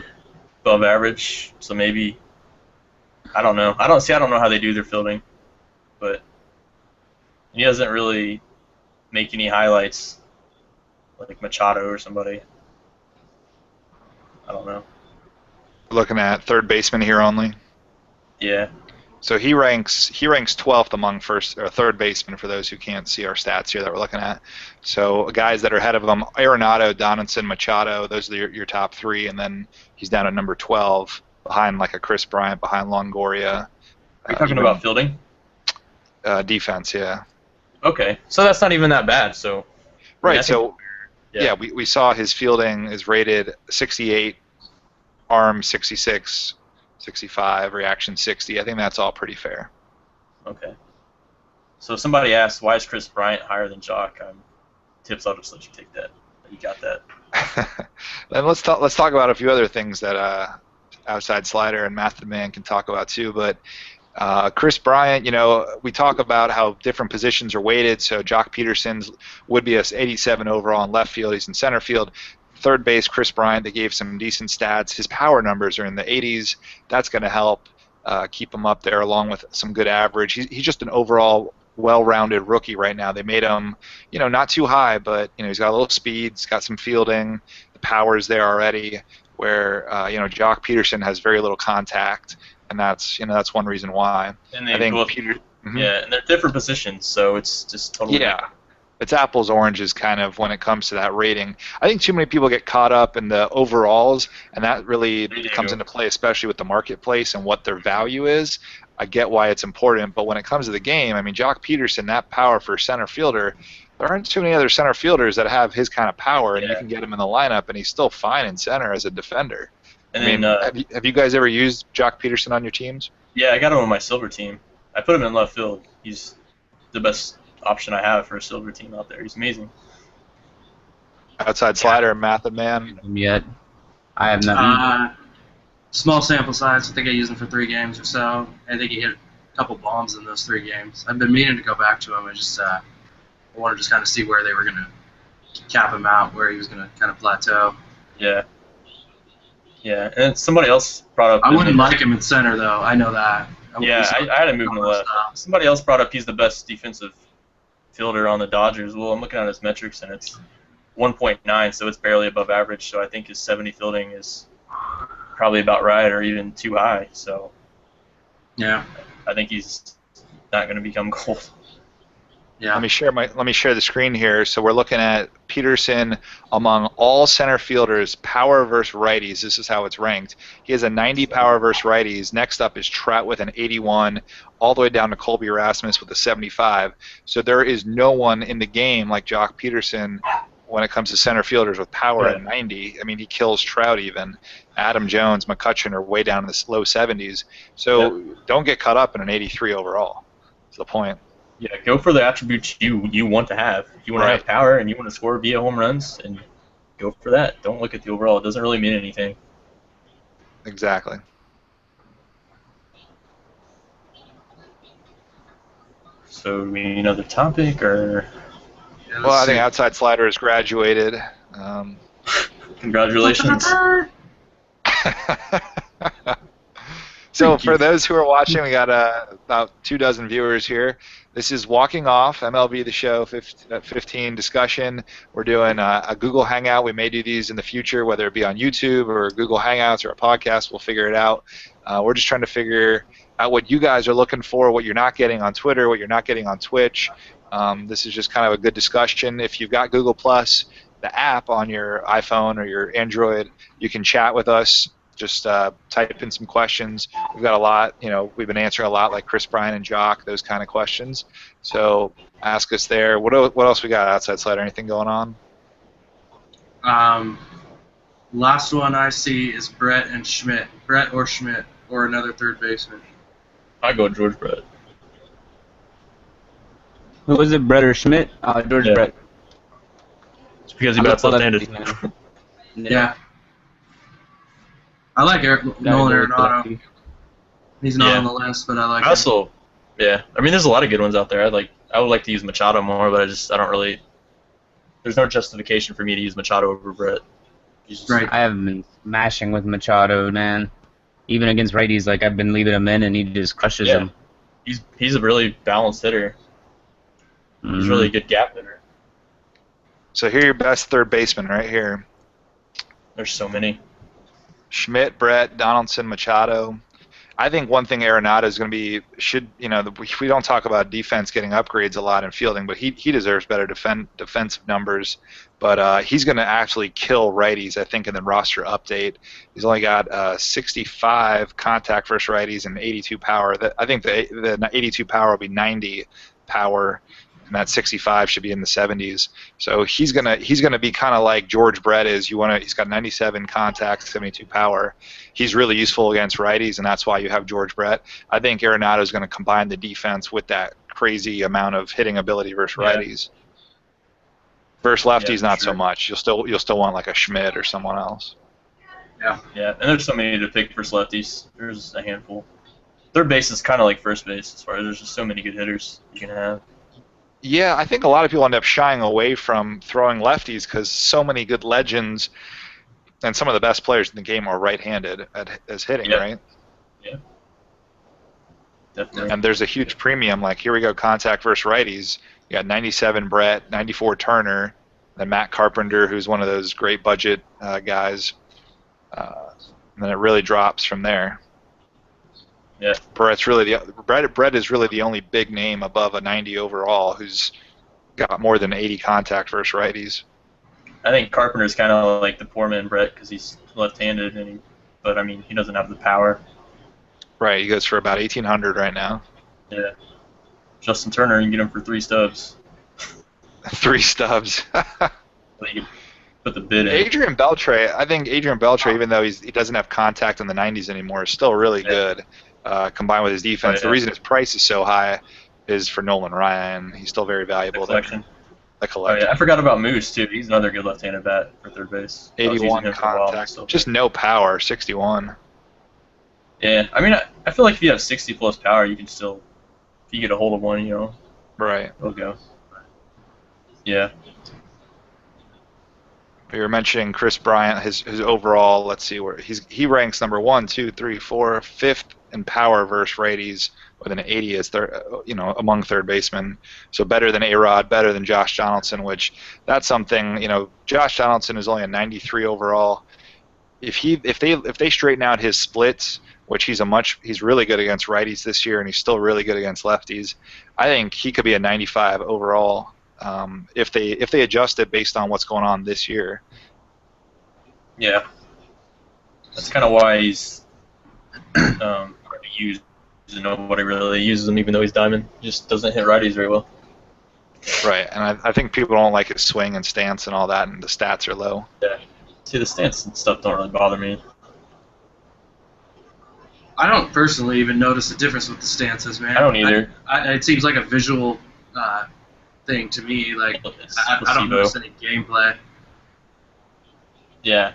above average. So maybe, I don't know. I don't know how they do their fielding, but he doesn't really make any highlights like Machado or somebody. I don't know. Looking at third baseman here only. Yeah. So he ranks 12th among first or third basemen for those who can't see our stats here that we're looking at. So guys that are ahead of him: Arenado, Donaldson, Machado. Those are your top three, and then he's down at number 12 behind like a Chris Bryant, behind Longoria. Are you talking about fielding? Defense, yeah. Okay, so that's not even that bad. So. Right. So. Yeah, we saw his fielding is rated 68, arm 66, 65, reaction 60. I think that's all pretty fair. Okay. So somebody asked, why is Chris Bryant higher than Jock? Tips, I'll just let you take that. You got that. Then let's talk about a few other things that Outside Slider and Mathodman can talk about too. But Chris Bryant, we talk about how different positions are weighted. So Jock Peterson's would be a 87 overall in left field. He's in center field. Third base, Chris Bryant, they gave some decent stats. His power numbers are in the 80s. That's going to help keep him up there along with some good average. He's just an overall well-rounded rookie right now. They made him, not too high, but, he's got a little speed. He's got some fielding. The power's there already where, Jock Peterson has very little contact. And that's one reason why. And they yeah, and they're different positions, so it's just totally different. It's apples oranges kind of when it comes to that rating. I think too many people get caught up in the overalls, and that really comes into play, especially with the marketplace and what their value is. I get why it's important, but when it comes to the game, I mean, Jock Peterson, that power for center fielder, there aren't too many other center fielders that have his kind of power, and you can get him in the lineup, and he's still fine in center as a defender. And have you guys ever used Jock Peterson on your teams? Yeah, I got him on my silver team. I put him in left field. He's the best option I have for a silver team out there. He's amazing. Outside Slider, Mathodman. Yet, I have nothing. Small sample size. I think I used him for 3 games or so. I think he hit a couple bombs in those 3 games. I've been meaning to go back to him. I wanted to just kind of see where they were going to cap him out, where he was going to kind of plateau. Yeah. Yeah, and somebody else brought up... I wouldn't like him in center, though. I know that. I had to move him to left. Somebody else brought up he's the best defensive fielder on the Dodgers. Well, I'm looking at his metrics, and it's 1.9, so it's barely above average. So I think his 70 fielding is probably about right or even too high. So yeah, I think he's not going to become gold. Yeah. Let me share the screen here. So we're looking at Peterson among all center fielders, power versus righties. This is how it's ranked. He has a 90 power versus righties. Next up is Trout with an 81, all the way down to Colby Rasmus with a 75. So there is no one in the game like Jock Peterson when it comes to center fielders with power at 90. I mean, he kills Trout even. Adam Jones, McCutcheon are way down in the low 70s. So don't get caught up in an 83 overall. That's the point. Yeah, go for the attributes you want to have. If you want to have power and you want to score via home runs, and go for that. Don't look at the overall. It doesn't really mean anything. Exactly. So do we need another topic, or? Yeah, well, I think Outside Slider has graduated. Congratulations. So for those who are watching, we got about 24 viewers here. This is Walking Off, MLB The Show 15 discussion. We're doing a Google Hangout. We may do these in the future, whether it be on YouTube or Google Hangouts or a podcast. We'll figure it out. We're just trying to figure out what you guys are looking for, what you're not getting on Twitter, what you're not getting on Twitch. This is just kind of a good discussion. If you've got Google+, the app on your iPhone or your Android, you can chat with us. Just type in some questions. We've got a lot, we've been answering a lot like Chris Bryant and Jock, those kind of questions. So ask us there. What else we got Outside Slider? Anything going on? Last one I see is Brett and Schmidt. Brett or Schmidt or another third baseman. I go George Brett. Who was it, Brett or Schmidt? George Brett. It's because he bats left-handed. Yeah. I like Nolan Arenado. He's not on the list, but I like him. Yeah, I mean, there's a lot of good ones out there. I would like to use Machado more, but I don't really. There's no justification for me to use Machado over Brett. Right. I have been smashing with Machado, man. Even against righties, like I've been leaving him in, and he just crushes them. He's a really balanced hitter. He's really a good gap hitter. So here are your best third basemen right here. There's so many. Schmidt, Brett, Donaldson, Machado. I think one thing Arenado is going to be we don't talk about defense getting upgrades a lot in fielding, but he deserves better defensive numbers. But he's going to actually kill righties, I think, in the roster update. He's only got 65 contact versus righties and 82 power. I think the 82 power will be 90 power, and that 65 should be in the 70s. So he's gonna be kind of like George Brett is. He's got 97 contact, 72 power. He's really useful against righties, and that's why you have George Brett. I think Arenado is going to combine the defense with that crazy amount of hitting ability versus righties. Versus lefties, not so much. You'll still want like a Schmidt or someone else. Yeah, and there's so many to pick versus lefties. There's a handful. Third base is kind of like first base as far as there's just so many good hitters you can have. Yeah, I think a lot of people end up shying away from throwing lefties because so many good legends and some of the best players in the game are right-handed as hitting, right? Yeah. Definitely. And there's a huge premium. Like, here we go, contact versus righties. You got 97 Brett, 94 Turner, then Matt Carpenter, who's one of those great budget guys. And then it really drops from there. Yeah. Brett is really the only big name above a 90 overall who's got more than 80 contact versus righties. I think Carpenter's kind of like the poor man Brett because he's left-handed, but I mean he doesn't have the power. Right, he goes for about 1,800 right now. Yeah. Justin Turner, you can get him for 3 stubs. 3 stubs. You put the bid in. Adrian Beltre, I think Adrian Beltre, even though he doesn't have contact in the 90s anymore, is still really good. Combined with his defense, the reason his price is so high is for Nolan Ryan. He's still very valuable. The collection. I forgot about Moose too. He's another good left-handed bat for third base. 81 contact, just no power. 61. Yeah, I mean, I feel like if you have 60 plus power, you can still, if you get a hold of one, right, it'll go. Yeah. We were mentioning Chris Bryant, his overall. Let's see where he ranks number 1, 2, 3, 4, 5th in power versus righties with an 80 as among third basemen. So better than A-Rod, better than Josh Donaldson, which that's something. Josh Donaldson is only a 93 overall. If they straighten out his splits, which he's really good against righties this year, and he's still really good against lefties, I think he could be a 95 overall. If they adjust it based on what's going on this year. Yeah. That's kind of why he's used. Nobody really uses him, even though he's diamond. He just doesn't hit righties very well. Right, and I think people don't like his swing and stance and all that, and the stats are low. Yeah. See, the stance and stuff don't really bother me. I don't personally even notice the difference with the stances, man. I don't either. It seems like a visual thing to me. Like I don't notice any gameplay. Yeah.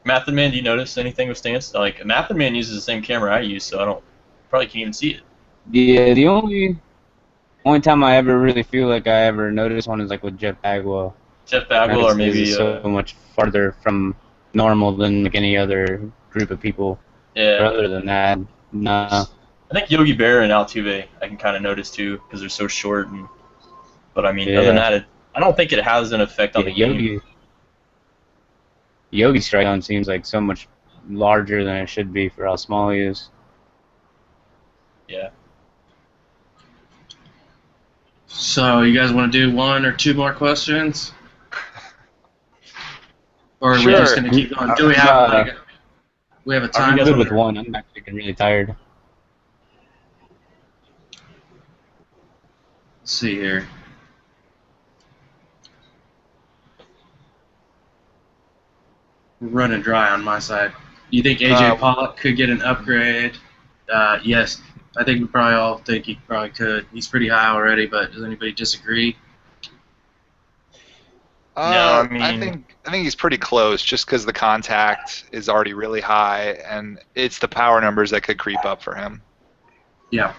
Mathodman, do you notice anything with stance? Like Mathodman uses the same camera I use, so I probably can't even see it. Yeah, the only time I ever really feel like I ever noticed one is like with Jeff Bagwell. Jeff Bagwell, or maybe so much farther from normal than like any other group of people. Yeah. But other than that, no. I think Yogi Berra and Altuve I can kind of notice too because they're so short. But I mean, other than that, I don't think it has an effect on the game. Yogi's strike zone seems like so much larger than it should be for how small he is. Yeah. So you guys want to do 1 or 2 more questions? Or are we just going to keep going? Do we have we have a time? I'm good with 1. I'm actually getting really tired. Let's see here. We're running dry on my side. You think AJ Pollock could get an upgrade? Yes. I think we probably all think he probably could. He's pretty high already, but does anybody disagree? No, I mean, I think he's pretty close, just because the contact is already really high, and it's the power numbers that could creep up for him. Yeah.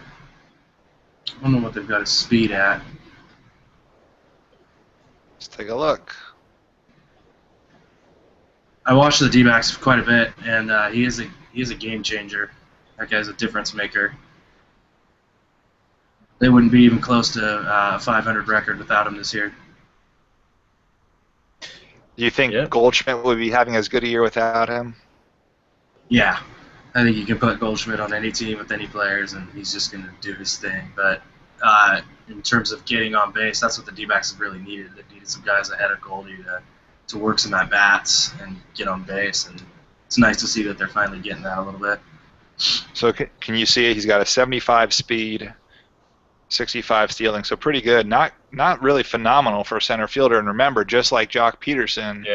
I don't know what they've got his speed at. Let's take a look. I watched the D-backs quite a bit, and he is a game changer. That guy's a difference maker. They wouldn't be even close to a 500 record without him this year. Do you think Goldschmidt would be having as good a year without him? Yeah. I think you can put Goldschmidt on any team with any players, and he's just going to do his thing. But in terms of getting on base, that's what the D-backs have really needed. They needed some guys ahead of Goldie to work some at-bats and get on base. And it's nice to see that they're finally getting that a little bit. So can you see he's got a 75 speed, 65 stealing, so pretty good. Not really phenomenal for a center fielder. And remember, just like Jock Peterson,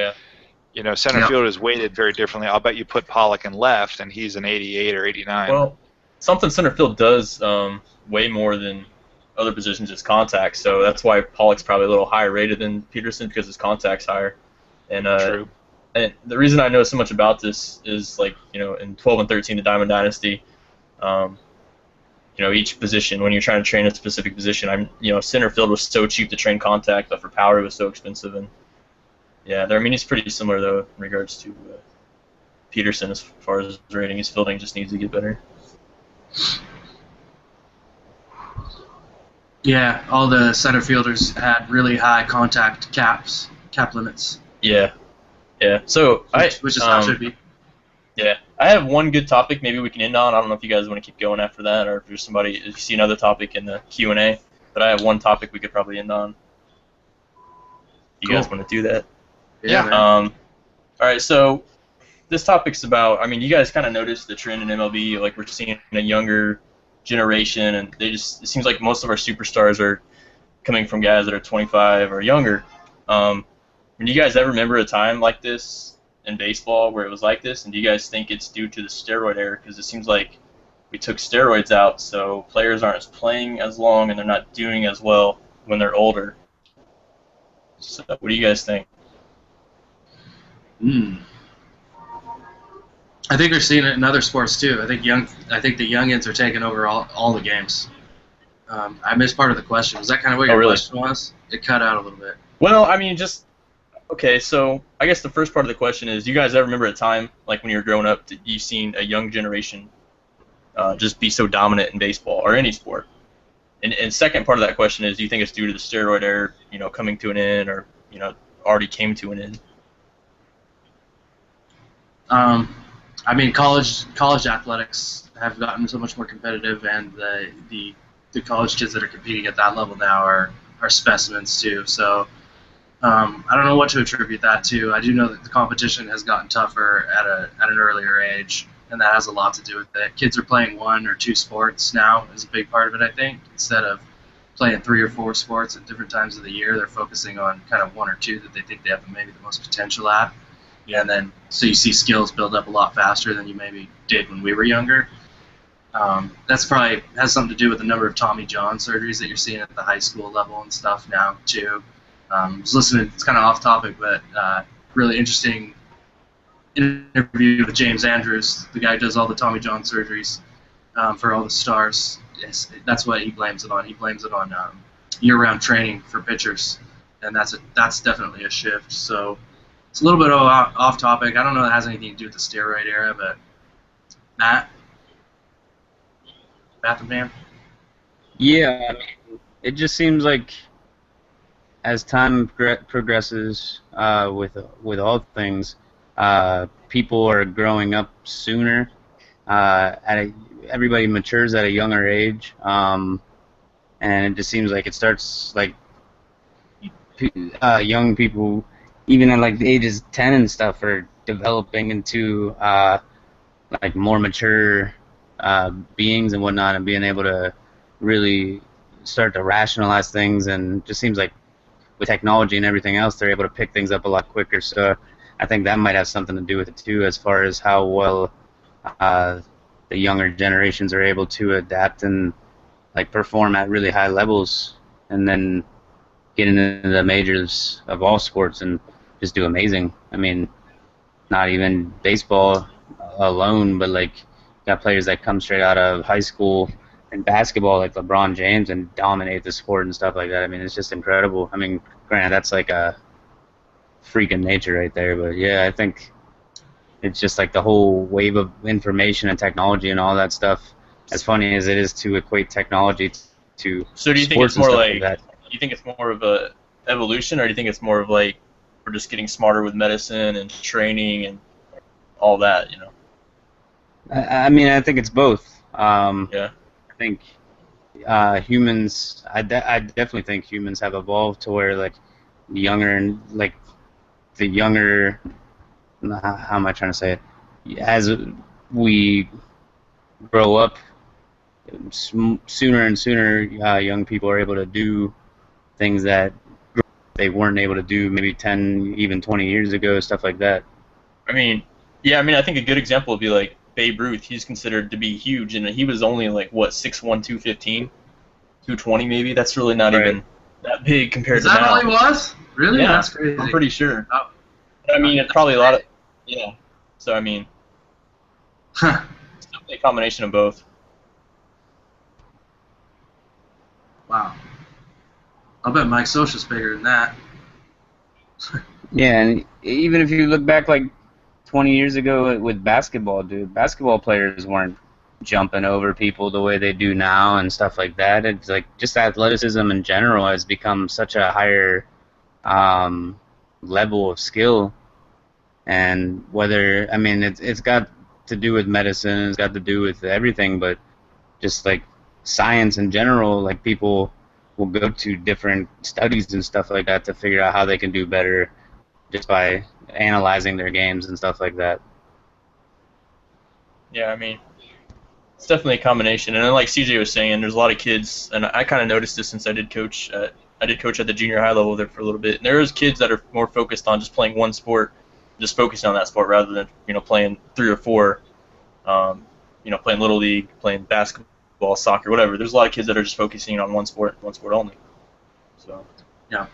center fielder is weighted very differently. I'll bet you put Pollock in left, and he's an 88 or 89. Well, something center field does way more than other positions is contact, so that's why Pollock's probably a little higher rated than Peterson because his contact's higher. And True. And the reason I know so much about this is, in 12 and 13, the Diamond Dynasty, each position, when you're trying to train a specific position, center field was so cheap to train contact, but for power it was so expensive. And he's pretty similar though in regards to Peterson as far as his rating. His fielding just needs to get better. Yeah, all the center fielders had really high contact cap limits. Yeah. So which is how it should be. Yeah, I have one good topic maybe we can end on. I don't know if you guys want to keep going after that, or if you see another topic in the Q&A. But I have one topic we could probably end on. You guys want to do that? Yeah. All right. So this topic's about. You guys kind of noticed the trend in MLB. Like we're seeing a younger generation, and it seems like most of our superstars are coming from guys that are 25 or younger. Do you guys ever remember a time like this in baseball where it was like this, and do you guys think it's due to the steroid era? Because it seems like we took steroids out, so players aren't playing as long and they're not doing as well when they're older. So what do you guys think? I think we're seeing it in other sports too. I think the youngins are taking over all the games. I missed part of the question. Was that kind of what your question was? It cut out a little bit. Well, okay, so I guess the first part of the question is, do you guys ever remember a time, like when you were growing up, that you've seen a young generation just be so dominant in baseball or any sport? And second part of that question is, do you think it's due to the steroid era, coming to an end, or already came to an end? College athletics have gotten so much more competitive, and the college kids that are competing at that level now are specimens too. So I don't know what to attribute that to. I do know that the competition has gotten tougher at an earlier age, and that has a lot to do with it. Kids are playing 1 or 2 sports now is a big part of it, I think. Instead of playing 3 or 4 sports at different times of the year, they're focusing on kind of 1 or 2 that they think they have maybe the most potential at. Yeah, and then so you see skills build up a lot faster than you maybe did when we were younger. That's probably has something to do with the number of Tommy John surgeries that you're seeing at the high school level and stuff now too. I was listening. It's kind of off topic, but really interesting interview with James Andrews, the guy who does all the Tommy John surgeries for all the stars. Yes, that's what he blames it on. He blames it on year-round training for pitchers, and that's definitely a shift. So it's a little bit off topic. I don't know if it has anything to do with the steroid era, but Mathodman? Yeah, it just seems like as time progresses with all things, people are growing up sooner. Everybody matures at a younger age, and it just seems like it starts like young people, even at like the ages 10 and stuff, are developing into like more mature beings and whatnot, and being able to really start to rationalize things. And it just seems like with technology and everything else, they're able to pick things up a lot quicker. So I think that might have something to do with it too, as far as how well the younger generations are able to adapt and like perform at really high levels, and then get into the majors of all sports and just do amazing. Not even baseball alone, but like got players that come straight out of high school in basketball like LeBron James and dominate the sport and stuff like that. I mean, it's just incredible. I mean, granted, that's like a freak of nature right there, but yeah, I think it's just like the whole wave of information and technology and all that stuff. As funny as it is to equate technology to So do you think sports it's more and stuff like that. do you think it's more of a evolution, or do you think it's more of like we're just getting smarter with medicine and training and all that, you know? I mean, I think it's both. Yeah. I think humans. I definitely think humans have evolved to where like younger and like the younger. How am I trying to say it? As we grow up, sooner and sooner, young people are able to do things that they weren't able to do maybe 10, even 20 years ago, stuff like that. I mean, yeah, I mean, I think a good example would be like Babe Ruth. He's considered to be huge, and he was only like what 6'1", 215, 220 maybe. That's really not even that big compared Is to that now. all he was? Really? Yeah, That's crazy. I'm pretty sure. Oh. I mean, it's probably a lot of yeah. So I mean, Huh. it's definitely a combination of both. Wow. I'll bet Mike Scioscia's bigger than that. Yeah, and even if you look back like 20 years ago with basketball, dude, basketball players weren't jumping over people the way they do now and stuff like that. It's like just athleticism in general has become such a higher level of skill. And whether, I mean, it's got to do with medicine, it's got to do with everything, but just like science in general, like people will go to different studies and stuff like that to figure out how they can do better just by analyzing their games and stuff like that. Yeah, I mean, it's definitely a combination. And then, like CJ was saying, there's a lot of kids, and I kind of noticed this since I did coach at the junior high level there for a little bit. And there's kids that are more focused on just playing one sport, just focusing on that sport rather than playing 3 or 4, playing little league, playing basketball, soccer, whatever. There's a lot of kids that are just focusing on one sport only. So Yeah.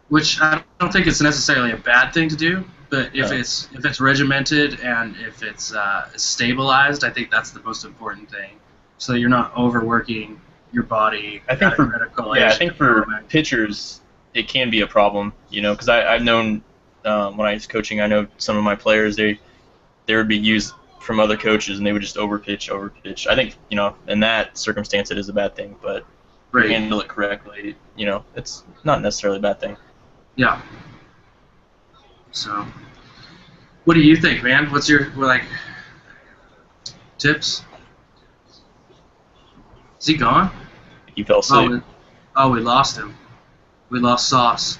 Which I don't think it's necessarily a bad thing to do, but if it's regimented and if it's stabilized, I think that's the most important thing. So you're not overworking your body. I think for pitchers it can be a problem, because I've known when I was coaching, I know some of my players they would be used from other coaches and they would just overpitch. I think in that circumstance it is a bad thing, but if you handle it correctly, it's not necessarily a bad thing. Yeah. So, what do you think, man? What's your tips? Is he gone? He fell asleep. Oh, we lost him. We lost Sauce.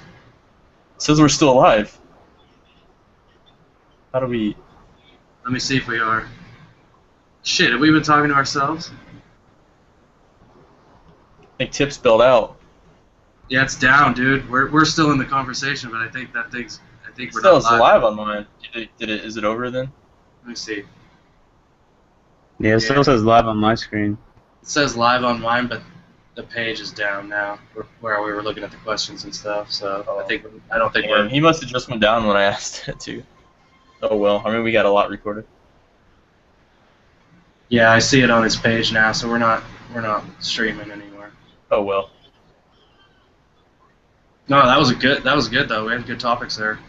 It says we're still alive. How do we? Let me see if we are. Shit, have we been talking to ourselves? I think Tip's spelled out. Yeah, it's down, dude. We're still in the conversation, but I think we're still not live. alive on mine. Is it over then? Let me see. Yeah, it still says live on my screen. It says live on mine, but the page is down now, where we were looking at the questions and stuff. So I don't think we're. He must have just went down when I asked it too. Oh well. I mean, we got a lot recorded. Yeah, I see it on his page now, so we're not streaming anymore. Oh well. No, that was good though. We had good topics there.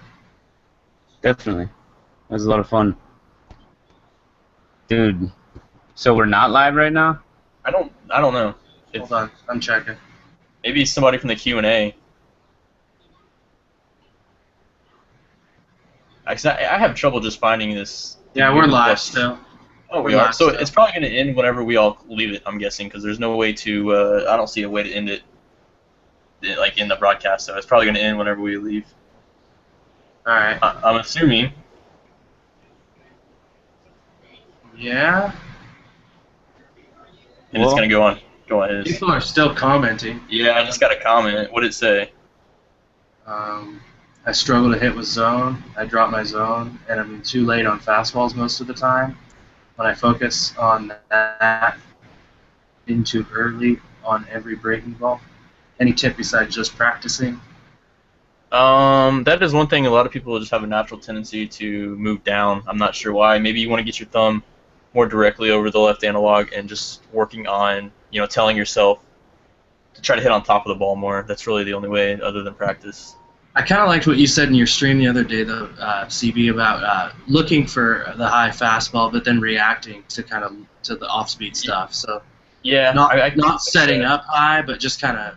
Definitely. That was a lot of fun. Dude, so we're not live right now? I don't know. Hold on, I'm checking. Maybe somebody from the Q&A. I have trouble just finding this. Yeah, we're live still. Oh, we are. So it's probably going to end whenever we all leave it, I'm guessing, because there's no way to. I don't see a way to end it, like in the broadcast. So it's probably going to end whenever we leave. All right. I'm assuming. Yeah. And it's going to go on. Go on. People are still commenting. Yeah, I just got a comment. What did it say? I struggle to hit with zone. I drop my zone, and I'm too late on fastballs most of the time. When I focus on that, in too early on every breaking ball. Any tip besides just practicing? That is one thing. A lot of people just have a natural tendency to move down. I'm not sure why. Maybe you want to get your thumb more directly over the left analog and just working on, telling yourself to try to hit on top of the ball more. That's really the only way other than practice. I kind of liked what you said in your stream the other day, though, CB, about looking for the high fastball, but then reacting to the off-speed stuff. So yeah, not setting up high, but just kind of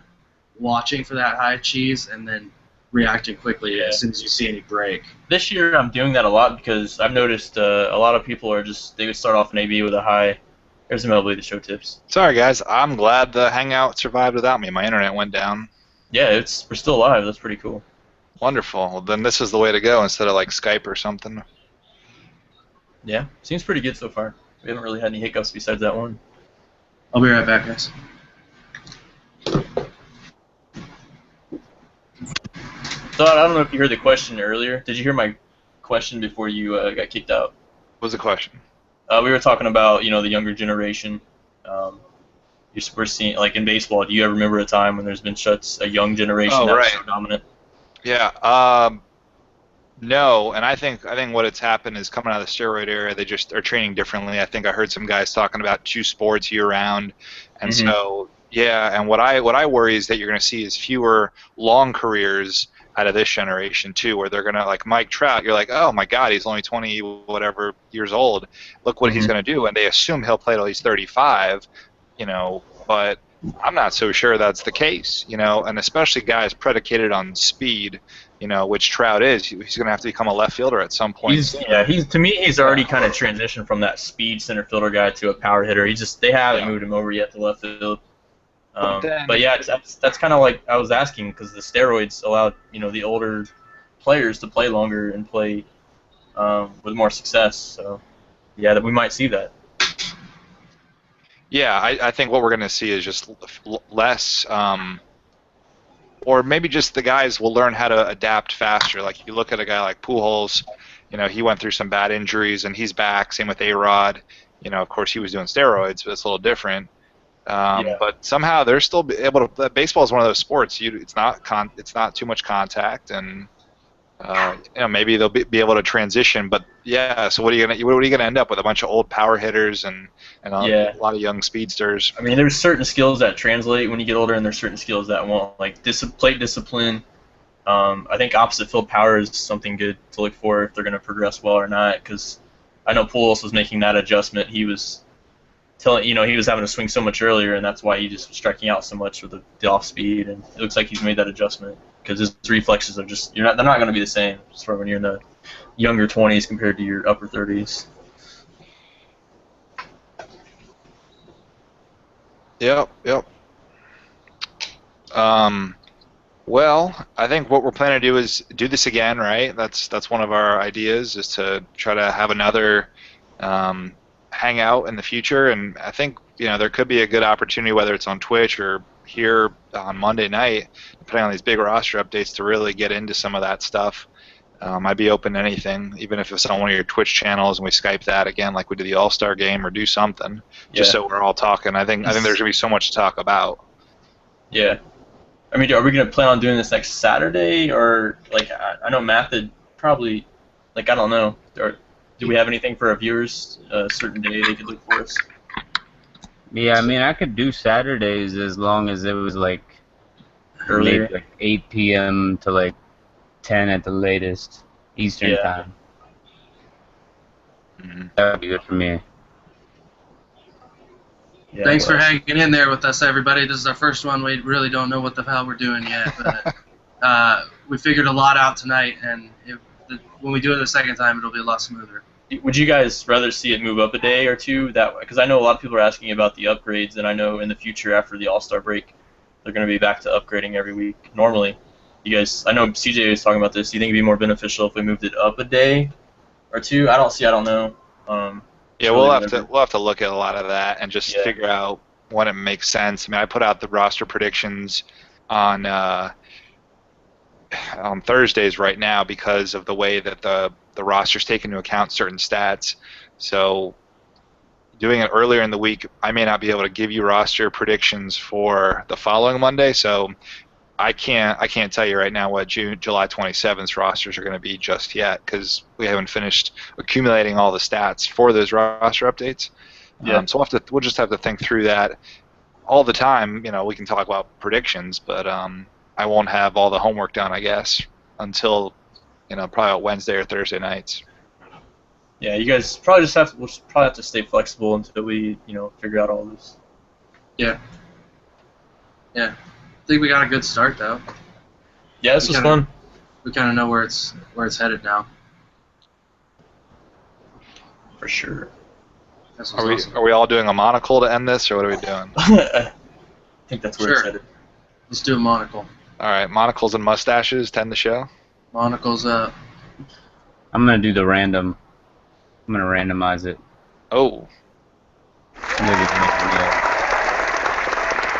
watching for that high cheese and then reacting quickly as soon as you see any break. This year I'm doing that a lot because I've noticed a lot of people they would start off an AB with a high. There's some MLB The Show tips. Sorry, guys. I'm glad the hangout survived without me. My internet went down. Yeah, we're still live. That's pretty cool. Wonderful. Well, then this is the way to go instead of like Skype or something. Yeah, seems pretty good so far. We haven't really had any hiccups besides that one. I'll be right back, guys. So I don't know if you heard the question earlier. Did you hear my question before you got kicked out? What was the question? We were talking about the younger generation. We're seeing like in baseball. Do you ever remember a time when there's been such a young generation that was so dominant? Yeah. No, and I think what it's happened is coming out of the steroid era, they just are training differently. I think I heard some guys talking about 2 sports year round, and so yeah. And what I worry is that you're going to see is fewer long careers out of this generation too, where they're going to, like Mike Trout, you're like, oh my God, he's only 20 whatever years old. Look what he's going to do, and they assume he'll play till he's 35, but I'm not so sure that's the case, and especially guys predicated on speed, which Trout is. He's going to have to become a left fielder at some point. To me, he's already kind of transitioned from that speed center fielder guy to a power hitter. They haven't moved him over yet to left field. But yeah, that's kind of like I was asking because the steroids allowed the older players to play longer and play with more success. So yeah, that we might see that. Yeah, I think what we're going to see is just less, or maybe just the guys will learn how to adapt faster. Like you look at a guy like Pujols, he went through some bad injuries and he's back. Same with A-Rod. Of course he was doing steroids, but it's a little different. But somehow they're still able to. Baseball is one of those sports. It's not too much contact, and maybe they'll be able to transition. But yeah, so what are you gonna end up with? A bunch of old power hitters and a lot of young speedsters. I mean, there's certain skills that translate when you get older, and there's certain skills that won't. Like plate discipline. I think opposite field power is something good to look for if they're gonna progress well or not. Because I know Pujols was making that adjustment. He was he was having to swing so much earlier, and that's why he just was striking out so much with the off speed. And it looks like he's made that adjustment because his reflexes are just they're not going to be the same just for when you're in the younger 20s compared to your upper 30s. Yep. Well, I think what we're planning to do is do this again, right? That's one of our ideas, is to try to have another hangout in the future, and I think there could be a good opportunity, whether it's on Twitch or here on Monday night, depending on these big roster updates, to really get into some of that stuff. I'd be open to anything, even if it's on one of your Twitch channels and we Skype that again, like we did the All-Star game, or do something, just so we're all talking. I think there's gonna be so much to talk about. Yeah, I mean, are we gonna plan on doing this next Saturday, or like I know Mathod probably, like I don't know, or do we have anything for our viewers, a certain day they could look for us? Yeah, I mean, I could do Saturdays as long as it was like earlier, maybe like 8 p.m. to like 10 at the latest Eastern time. That would be good for me. Yeah, thanks for hanging in there with us, everybody. This is our first one. We really don't know what the hell we're doing yet, but we figured a lot out tonight, and when we do it the second time, it'll be a lot smoother. Would you guys rather see it move up a day or two? Because I know a lot of people are asking about the upgrades, and I know in the future after the All-Star break, they're going to be back to upgrading every week. Normally, you guys, I know CJ was talking about this. Do you think it'd be more beneficial if we moved it up a day or two? I don't know. Yeah, we'll have to look at a lot of that and just figure out when it makes sense. I mean, I put out the roster predictions on Thursdays right now because of the way that the rosters take into account certain stats. So doing it earlier in the week, I may not be able to give you roster predictions for the following Monday. So I can't tell you right now what July 27th rosters are going to be just yet because we haven't finished accumulating all the stats for those roster updates. Yeah. So we'll just have to think through that. All the time, we can talk about predictions, but I won't have all the homework done, I guess, until probably Wednesday or Thursday nights. Yeah, you guys probably we'll probably have to stay flexible until we figure out all this. Yeah. Yeah. I think we got a good start though. Yeah, this was fun. We kind of know where it's headed now. For sure. Are we all doing a monocle to end this, or what are we doing? I think that's where it's headed. Let's do a monocle. All right, monocles and mustaches to end the show. Monocles up. I'm gonna do the random. I'm gonna randomize it. Oh.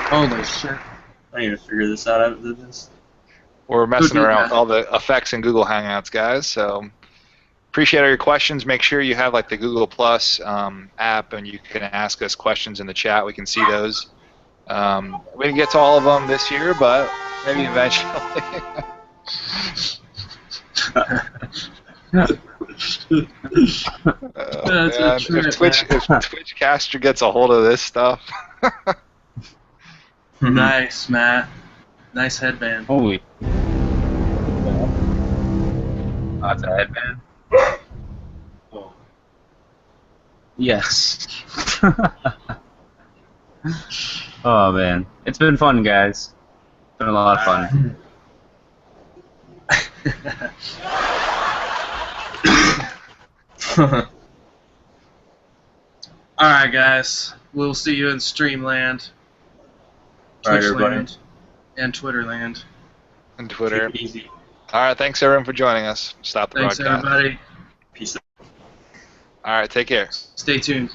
Holy shit. I need to figure this out after this. We're messing around with all the effects in Google Hangouts, guys. So appreciate all your questions. Make sure you have the Google Plus app, and you can ask us questions in the chat. We can see those. We didn't get to all of them this year, but maybe eventually. If Twitchcaster gets a hold of this stuff. Nice, Matt. Nice headband. Holy. That's a headband. Oh. Yes. Oh man, it's been fun, guys. It's been a lot of fun. All right, guys. We'll see you in Streamland, Twitchland, and Twitterland. And Twitter. Keep it easy. All right, thanks everyone for joining us. Stop the Thanks, broadcast. everybody. Peace out. All right, take care. Stay tuned.